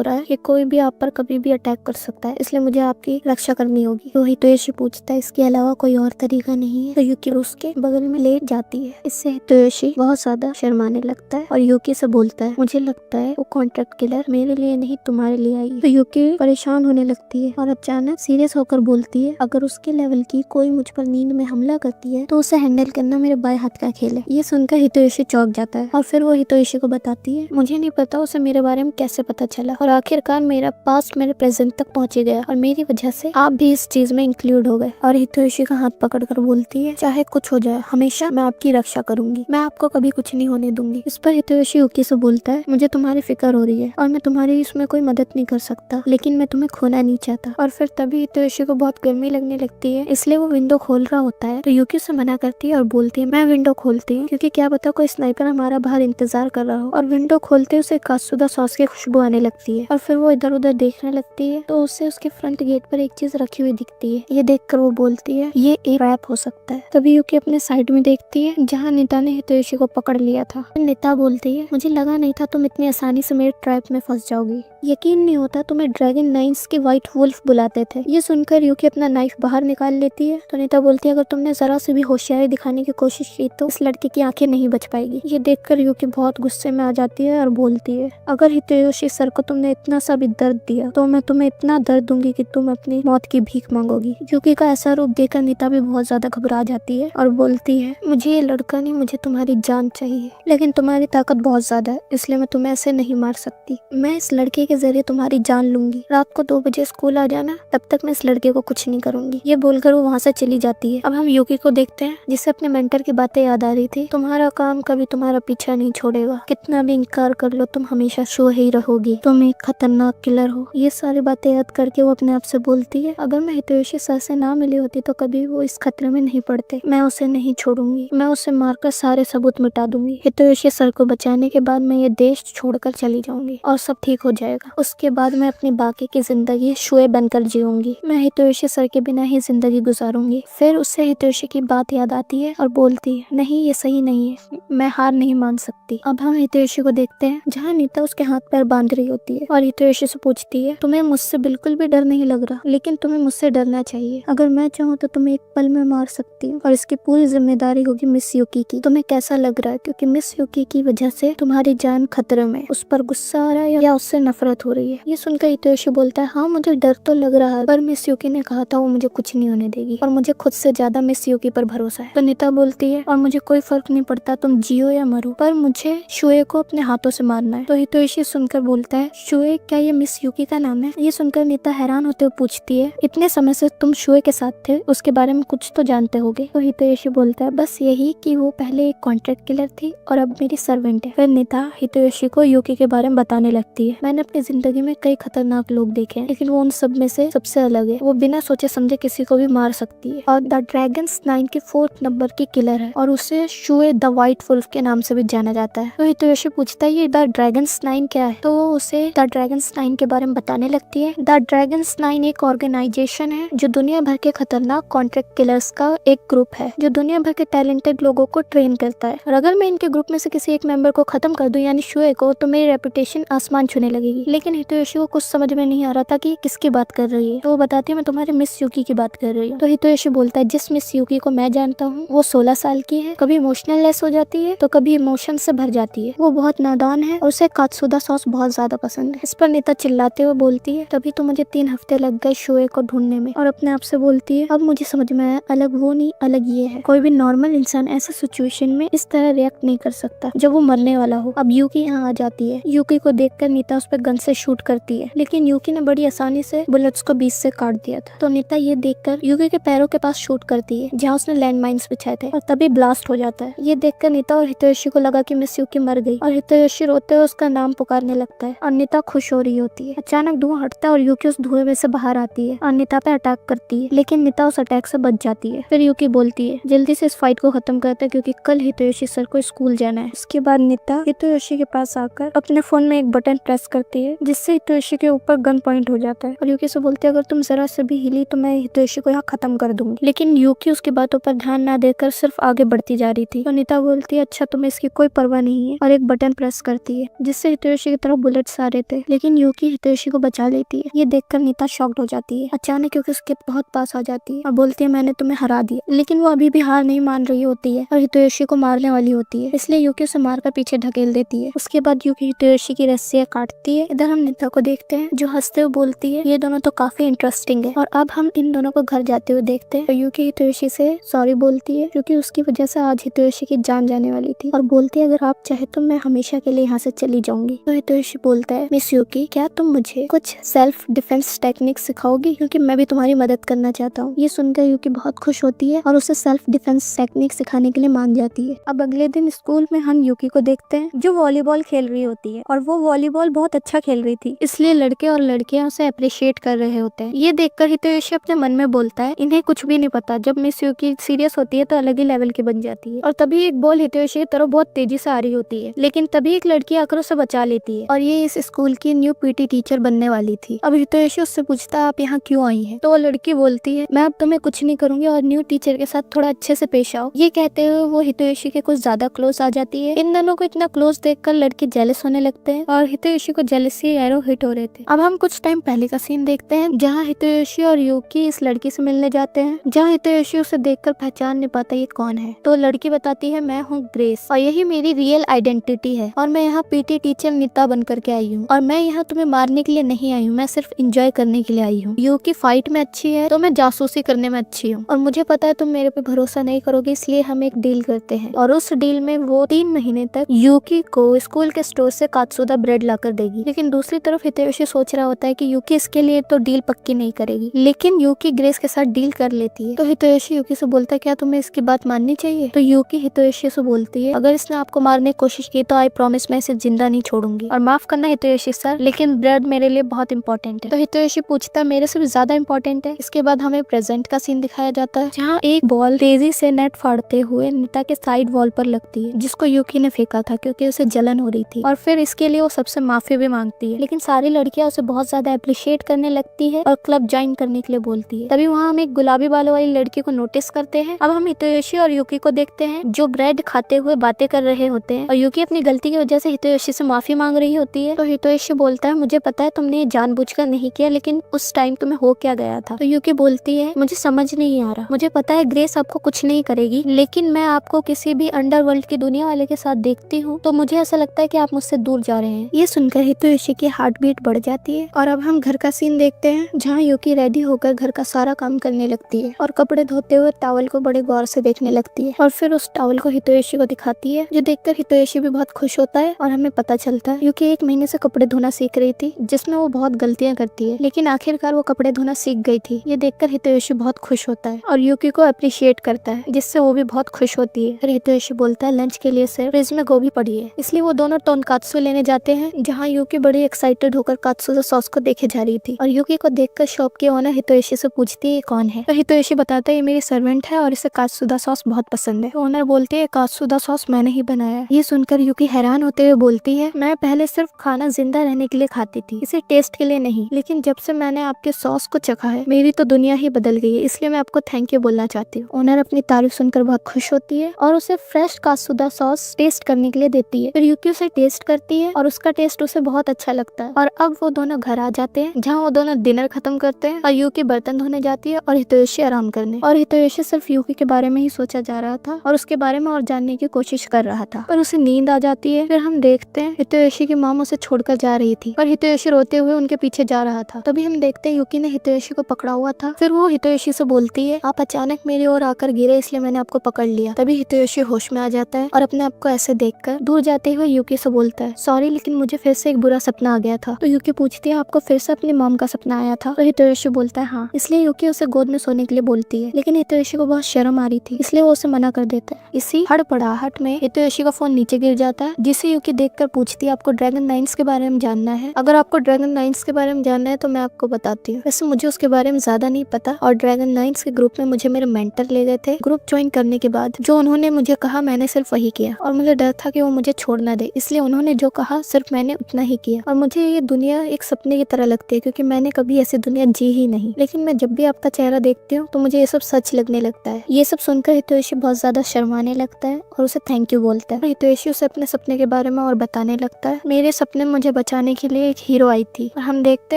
रहा है कि कोई भी आप पर कभी भी अटैक कर सकता है, इसलिए मुझे आपकी रक्षा करनी होगी। तो हितोयोशी पूछता है इसके अलावा कोई और तरीका नहीं है। तो यूकी उसके बगल में लेट जाती है। इससे हितोयोशी बहुत ज्यादा शर्माने लगता है और यूकी से बोलता है मुझे लगता है वो कॉन्ट्रैक्ट किलर मेरे लिए नहीं तुम्हारे लिए आई। तो यूकी परेशान होने लगती है और अचानक सीरियस होकर बोलती है अगर उसके लेवल की कोई मुझ पर नींद में हमला करती है तो उसे हैंडल करना मेरे बाएं हाथ का खेल है। ये सुनकर हितोयोशी चौंक जाता है और फिर वो हितोयोशी को बताती है मुझे नहीं पता उसे मेरे बारे में कैसे पता चला और आखिरकार मेरा पास्ट मेरे प्रेजेंट तक पहुंच गया और मेरी वजह से आप भी इस चीज में इंक्लूड हो गए। और हितोयोशी का हाथ पकड़कर बोलती है चाहे कुछ हो जाए हमेशा मैं आपकी रक्षा करूंगी, मैं आपको कभी कुछ नहीं होने दूंगी। इस पर हितोयोशी यूकी से बोलता है मुझे तुम्हारी फिक्र हो रही है और मैं तुम्हारी इसमें कोई मदद नहीं कर सकता, लेकिन मैं तुम्हें खोना नहीं चाहता। और फिर तभी हितोयोशी को बहुत गर्मी लगने लगती है, इसलिए वो विंडो खोल रहा होता है। तो यूकी उसे मना करती है और बोलती है मैं विंडो खोलती हूँ क्योंकि क्या पता कोई स्नाइपर हमारा बाहर इंतजार कर रहा हो। और विंडो खोलते उसे कासुदा सॉस की खुशबू आने लगती है और फिर वो इधर उधर देखने लगती है तो उसे उसके फ्रंट गेट पर एक चीज रखी हुई दिखती है। ये देखकर वो बोलती है ये एक ट्रैप हो सकता है। तभी यूकी अपने साइड में देखती है जहाँ नीता ने हितोयोशी को पकड़ लिया था। नीता बोलती है मुझे लगा नहीं था तुम इतनी आसानी से मेरे ट्रैप में फंस जाओगी, यकीन नहीं होता तुम्हें ड्रैगन नाइन्स के व्हाइट वुल्फ बुलाते थे। ये सुनकर यूकी अपना नाइफ बाहर निकाल लेती है। तो नीता बोलती है अगर तुमने जरा से भी होशियारी दिखाने की कोशिश की तो इस लड़के की आंखें नहीं बच पाएगी। ये देखकर यूकी बहुत गुस्से में आ जाती है और बोलती है अगर हितोयोशी सर को तुमने इतना सा भी दर्द दिया तो मैं तुम्हें इतना दर्द दूंगी कि तुम अपनी मौत की भीख मांगोगी। यूकी का ऐसा रूप देखकर नीता भी बहुत ज्यादा घबरा जाती है और बोलती है मुझे ये लड़का नहीं, मुझे तुम्हारी जान चाहिए, लेकिन तुम्हारी ताकत बहुत ज्यादा है इसलिए मैं तुम्हें ऐसे नहीं मार सकती। मैं इस लड़के के जरिए तुम्हारी जान लूंगी। रात को 2 बजे स्कूल आ जाना, तब तक मैं इस लड़के को कुछ नहीं करूंगी। ये बोलकर वो वहाँ से चली जाती है। अब हम यूकी को देखते हैं जिसे अपने मेंटर की बातें याद आ रही थी। तुम्हारा काम कभी तुम्हारा पीछा नहीं छोड़ेगा, कितना भी इनकार कर लो तुम हमेशा शो ही रहोगी, तुम एक खतरनाक किलर हो। ये सारी बातें याद करके वो अपने आप से बोलती है अगर मैं हितोयोशी सर से ना मिली होती तो कभी वो इस खतरे में नहीं पड़ते। मैं उसे नहीं छोड़ूंगी, मैं उसे मारकर सारे सबूत मिटा दूंगी। हितोयोशी सर को बचाने के बाद मैं ये देश छोड़कर चली जाऊंगी और सब ठीक हो जाएगा। उसके बाद मैं अपनी बाकी की जिंदगी शुए बनकर जीऊंगी। मैं हितोयोशी सर के बिना ही जिंदगी गुजारूंगी। फिर उससे हितोयोशी की बात याद आती है और बोलती है नहीं ये सही नहीं है, मैं हार नहीं मान सकती। अब हम हितोयोशी को देखते हैं जहाँ नीता उसके हाथ पैर बांध रही होती है और हितोयोशी से पूछती है तुम्हें मुझसे बिल्कुल भी डर नहीं लग रहा, लेकिन तुम्हें मुझसे डरना चाहिए। अगर मैं चाहूँ तो तुम्हें एक पल में मार सकती हूँ और इसकी पूरी जिम्मेदारी होगी मिस यूकी की। तुम्हें कैसा लग रहा है क्योंकि मिस यूकी की वजह से तुम्हारी जान खतरे में, उस पर गुस्सा आ रहा है या उससे नफरत हो रही है। ये सुनकर हितोयोशी बोलता है हाँ मुझे डर तो लग रहा है, पर मिस यूकी ने कहा था वो मुझे कुछ नहीं होने देगी और मुझे खुद से ज्यादा मिस यूकी पर भरोसा है। तो नीता बोलती है और मुझे कोई फर्क नहीं पड़ता तुम जियो या मरो, पर मुझे शुए को अपने हाथों से मारना है। तो हितोयोशी सुनकर बोलता है शुए क्या ये मिस यूकी का नाम है? ये सुनकर नीता हैरान होते हुए पूछती है इतने समय से तुम शुए के साथ थे, उसके बारे में कुछ तो जानते होगे? तो हितोयोशी बोलता है बस यही कि वो पहले पहले एक कॉन्ट्रैक्ट किलर थी और अब मेरी सर्वेंट है। फिर निता हितोयोशी को यूकी के बारे में बताने लगती है। मैंने अपनी जिंदगी में कई खतरनाक लोग देखे हैं, लेकिन वो उन सब में से सबसे अलग है। वो बिना सोचे समझे किसी को भी मार सकती है और द ड्रैगन्स 9 की 4th नंबर की किलर है और उसे शुए द व्हाइट वुल्फ के नाम से भी जाना जाता है। तो हितोयोशी पूछता है ये द ड्रैगन्स 9 क्या है, तो वो उसे द ड्रैगन्स 9 के बारे में बताने लगती है। द ड्रैगन्स 9 एक ऑर्गेनाइजेशन है जो दुनिया भर के खतरनाक कॉन्ट्रैक्ट किलर्स का एक ग्रुप है, जो दुनिया भर के टैलेंटेड लोगों को ट्रेन करता है। और अगर मैं इनके ग्रुप में से किसी एक मेंबर को खत्म कर दूं यानी शुए को, तो मेरी रेपुटेशन आसमान छूने लगेगी। लेकिन हितोयोशी को कुछ समझ में नहीं आ रहा था कि किसकी बात कर रही है। तो वो बताती है मैं तुम्हारे मिस यूकी की बात कर रही हूँ। तो हितोयोशी बोलता है जिस मिस यूकी को मैं जानता हूँ वो 16 साल की है, कभी इमोशनल लेस हो जाती है तो कभी इमोशन से भर जाती है। वो बहुत नादान है और उसे कात्सुदा सॉस बहुत ज्यादा पसंद है। इस पर नीता चिल्लाते हुए बोलती है तभी तो मुझे 3 हफ्ते लग गए शुए को ढूंढने में। और अपने आप से बोलती है अब मुझे समझ में आया, अलग वो नहीं अलग ये है। कोई भी नॉर्मल इंसान ऐसे सिचुएशन में इस तरह रिएक्ट नहीं कर सकता जब वो मरने वाला हो। अब यूकी यहाँ आ जाती है। यूकी को देखकर नीता उस पर गन से शूट करती है, लेकिन यूकी ने बड़ी आसानी से बुलेट्स को बीच से काट दिया था। तो नीता ये देखकर यूकी के पैरों के पास शूट करती है जहाँ उसने लैंड माइन्स बिछाए थे और तभी ब्लास्ट हो जाता है। ये देखकर नीता और हितोयोशी को लगा कि मिस यूकी मर गई और हितोयोशी रोते हुए उसका नाम पुकारने लगता है और नीता खुश हो रही होती है। अचानक धुआं हटता है और यूकी उस धुएं में से बाहर आती है और नीता पे अटैक करती है, लेकिन नीता उस अटैक से बच जाती है। फिर यूकी बोलती है जल्दी से इस फाइट को खत्म करते हैं क्योंकि कल हितोयोशी सर को स्कूल जाना है। उसके बाद नीता हितोयोशी के पास आकर अपने फोन में एक बटन प्रेस करती है जिससे हितोयोशी के ऊपर गन पॉइंट हो जाता है और यूकी से बोलती है अगर तुम जरा से भी हिली तो मैं हितोयोशी को यहाँ खत्म कर दूंगी। लेकिन यूकी उसकी बातों पर ध्यान ना देकर सिर्फ आगे बढ़ती जा रही थी। तो नीता बोलती है अच्छा तुम्हें इसकी कोई परवाह नहीं है और एक बटन प्रेस करती है जिससे हितोयोशी की तरफ बुलेट्स आ रहे थे, लेकिन यूकी हितोयोशी को बचा लेती है। ये देखकर नीता शॉक्ड हो जाती है। अचानक यूकी उसके बहुत पास आ जाती है और बोलती है मैंने तुम्हें हरा दिया, लेकिन वो अभी भी हार नहीं मान रही होती है और हितोयोशी को मारने वाली होती है, इसलिए यूकी उसे मारकर पीछे ढकेल देती है। उसके बाद यूकी हितोयोशी की रस्सियां काटती है। इधर हम नीता को देखते हैं जो हंसते हुए बोलती है ये दोनों तो काफी इंटरेस्टिंग है। और अब हम इन दोनों को घर जाते हुए देखते हैं तो यूकी हितोयोशी से सॉरी बोलती है क्योंकि उसकी वजह से आज हितोयोशी की जान जाने वाली थी और बोलती है अगर आप चाहे तो मैं हमेशा के लिए यहाँ से चली जाऊंगी। तो हितोयोशी बोलता है मिस यूकी क्या तुम मुझे कुछ सेल्फ डिफेंस टेक्निक सिखाओगी क्योंकि मैं भी तुम्हारी मदद करना चाहता हूँ। ये सुनकर यूकी बहुत खुश होती है और उसे सेल्फ डिफेंस टेक्निक सिखाने के लिए मान जाती है। अब अगले दिन स्कूल में हम यूकी को देखते हैं जो वॉलीबॉल खेल रही होती है और वो वॉलीबॉल बहुत अच्छा खेल रही थी, इसलिए लड़के और लड़कियां उसे अप्रिशिएट कर रहे होते हैं। ये देखकर हितोयोशी अपने मन में बोलता है इन्हें कुछ भी नहीं पता, जब मिस यूकी सीरियस होती है तो अलग ही लेवल की बन जाती है। और तभी एक बॉल हितोयोशी की तरफ बहुत तेजी से आ रही होती है, लेकिन तभी एक लड़की आकर उसे बचा लेती है और ये इस स्कूल की न्यू पीटी टीचर बनने वाली थी। अब हितोयोशी उससे पूछता है आप यहाँ क्यों आई हैं? तो वो लड़की बोलती है मैं अब तुम्हें कुछ नहीं करूंगी और न्यू टीचर के साथ थोड़ा अच्छे से पेश आओ। ये कहते हुए वो हितोयोशी के कुछ ज्यादा क्लोज आ जाती है। इन दोनों को इतना क्लोज देखकर लड़के जेलस होने लगते हैं और हितोयोशी को जेलसी एरो हिट हो रहे थे। अब हम कुछ टाइम पहले का सीन देखते हैं जहाँ हितोयोशी और यूकी इस लड़की से मिलने जाते हैं, जहाँ हितोयोशी उसे देखकर पहचान नहीं पाता ये कौन है। तो लड़की बताती है मैं हूँ ग्रेस और यही मेरी रियल आइडेंटिटी है और मैं यहाँ पीटी टीचर नीता बन करके आई हूँ और मैं यहाँ तुम्हें मारने के लिए नहीं आई हूँ, मैं सिर्फ एंजॉय करने के लिए आई हूँ। यूकी फाइट में अच्छी है तो मैं जासूसी करने में अच्छी हूँ और मुझे पता है तुम मेरे पे भरोसा नहीं करोगे, इसलिए हम एक डील करते हैं। और उस डील में वो 3 महीने तक यूकी को स्कूल के स्टोर से कात्सुदा ब्रेड लाकर देगी। लेकिन दूसरी तरफ हितोयोशी सोच रहा होता है कि यूकी इसके लिए तो डील पक्की नहीं करेगी, लेकिन यूकी ग्रेस के साथ डील कर लेती है। तो हितोयोशी यूकी से बोलता है क्या तुम्हें इसकी बात माननी चाहिए? तो यूकी हितोयोशी से बोलती है अगर इसने आपको मारने की कोशिश की तो आई प्रॉमिस मैं इसे जिंदा नहीं छोड़ूंगी और माफ करना हितोयोशी सर, लेकिन ब्रेड मेरे लिए बहुत इंपॉर्टेंट है। तो हितोयोशी पूछता है मेरे से भी ज्यादा इंपॉर्टेंट है। इसके बाद हमें प्रेजेंट का सीन दिखाया जाता है जहाँ एक बॉल तेजी से नेट फाड़ते हुए नीता के साइड वॉल पर लगती है जिसको यूकी ने फेंका था क्योंकि उसे जलन हो रही थी और फिर इसके लिए वो सबसे माफी भी मांगती है। लेकिन सारी लड़कियां उसे बहुत ज्यादा अप्रिशिएट करने लगती है और क्लब ज्वाइन करने के लिए बोलती है। तभी वहाँ हम एक गुलाबी बालों वाली लड़की को नोटिस करते हैं। अब हम हितोयोशी और यूकी को देखते हैं जो ब्रेड खाते हुए बातें कर रहे होते हैं और यूकी अपनी गलती की वजह से हितोयोशी से माफी मांग रही होती है। तो हितोयोशी बोलता है मुझे पता है तुमने ये जानबूझकर नहीं किया, लेकिन उस टाइम तुम्हें हो क्या गया था? तो यूकी बोलती है मुझे समझ नहीं आ रहा, मुझे पता है ग्रेस आपको कुछ नहीं करेगी, लेकिन मैं आपको किसी भी अंडरवर्ल्ड की दुनिया वाले के साथ देखती हूँ तो मुझे ऐसा लगता है कि आप मुझसे दूर जा रहे हैं। ये सुनकर हितोयोशी की हार्ट बीट बढ़ जाती है। और अब हम घर का सीन देखते हैं जहाँ यूकी रेडी होकर घर का सारा काम करने लगती है और कपड़े धोते हुए टॉवल को बड़े गौर से देखने लगती है और फिर उस टॉवल को हितोयोशी को दिखाती है, जो देखकर हितोयोशी भी बहुत खुश होता है। और हमें पता चलता है यूकी 1 महीने से कपड़े धोना सीख रही थी जिसमें वो बहुत गलतियां करती है, लेकिन आखिरकार वो कपड़े धोना सीख गई थी। ये देखकर हितोयोशी बहुत खुश होता है और यूकी को अप्रिशिएट करता है जिससे वो भी बहुत खुश होती चाहिए। फिर हितोशी बोलता है लंच के लिए सिर्फ फ्रिज में गोभी पड़ी है। इसलिए वो दोनों टोनकात्सु लेने जाते हैं, जहाँ यूकी बड़ी एक्साइटेड होकर कात्सु सॉस को देखे जा रही थी। और यूकी को देखकर शॉप की ओनर हितोशी से पूछती है ये कौन है। तो हितोशी बताता है ये मेरी सर्वेंट है और इसे कात्सुदा सॉस बहुत पसंद है। ओनर बोलती है कात्सुदा सॉस मैंने ही बनाया। ये सुनकर यूकी हैरान होते हुए बोलती है मैं पहले सिर्फ खाना जिंदा रहने के लिए खाती थी, इसे टेस्ट के लिए नहीं, लेकिन जब से मैंने आपके सॉस को चखा है मेरी तो दुनिया ही बदल गई है, इसलिए मैं आपको थैंक यू बोलना चाहती हूँ। ओनर अपनी तारीफ सुनकर बहुत खुश होती है और उसे फ्रेश कात्सुदा सॉस टेस्ट करने के लिए देती है। फिर यूकी उसे टेस्ट करती है और उसका टेस्ट उसे बहुत अच्छा लगता है। और अब वो दोनों घर आ जाते हैं, जहाँ वो दोनों डिनर खत्म करते हैं और यूकी बर्तन धोने जाती है और हितोशी आराम करने। और हितोशी सिर्फ यूकी के बारे में ही सोचा जा रहा था और उसके बारे में और जानने की कोशिश कर रहा था, पर उसे नींद आ जाती है। फिर हम देखते हैं हितोशी की मॉम उसे छोड़कर जा रही थी और हितोशी रोते हुए उनके पीछे जा रहा था। तभी हम देखते हैं यूकी ने हितोशी को पकड़ा हुआ था। फिर वो हितोशी से बोलती है आप अचानक मेरी ओर आकर गिरे इसलिए मैंने आपको पकड़ लिया। तभी हितोशी होश में आ जाता है और अपने आप को ऐसे देखकर दूर जाते हुए यूकी से बोलता है सॉरी लेकिन मुझे फिर से एक बुरा सपना आ गया था। तो यूकी पूछती है आपको फिर से अपनी मॉम का सपना आया था? तो हितोशी बोलता है हाँ। इसलिए यूकी उसे गोद में सोने के लिए बोलती है, लेकिन हितोशी को बहुत शर्म आ रही थी इसलिए वो उसे मना कर देता है। इसी हड़बड़ाहट में हितोशी का फोन नीचे गिर जाता है, जिसे यूकी देखकर पूछती है आपको ड्रैगन नाइट्स के बारे में जानना है? अगर आपको ड्रैगन नाइट्स के बारे में जानना है तो मैं आपको बताती हूँ। वैसे मुझे उसके बारे में ज्यादा नहीं पता और ड्रैगन नाइट्स के ग्रुप में मुझे मेरे मेंटर ले गए थे। ग्रुप ज्वाइन करने के बाद जो उन्होंने मुझे कहा मैंने सिर्फ वही किया और मुझे डर था कि वो मुझे छोड़ ना दे, इसलिए उन्होंने जो कहा सिर्फ मैंने उतना ही किया। और मुझे ये दुनिया एक सपने की तरह लगती है क्योंकि मैंने कभी ऐसी दुनिया जी ही नहीं, लेकिन मैं जब भी आपका चेहरा देखती हूँ तो मुझे ये सब सच लगने लगता है। ये सब सुनकर हितोशी बहुत ज्यादा शर्माने लगता है और उसे थैंक यू बोलता है। हितोशी उसे अपने सपने के बारे में और बताने लगता है मेरे सपने में मुझे बचाने के लिए एक हीरो आई थी और हम देखते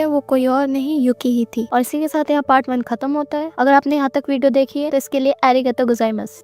हैं वो कोई और नहीं यूकी ही थी। और इसी के साथ यहाँ पार्ट 1 खत्म होता है। अगर आपने यहाँ तक वीडियो देखी है तो इसके लिए आरिगातो गोजाइमासु।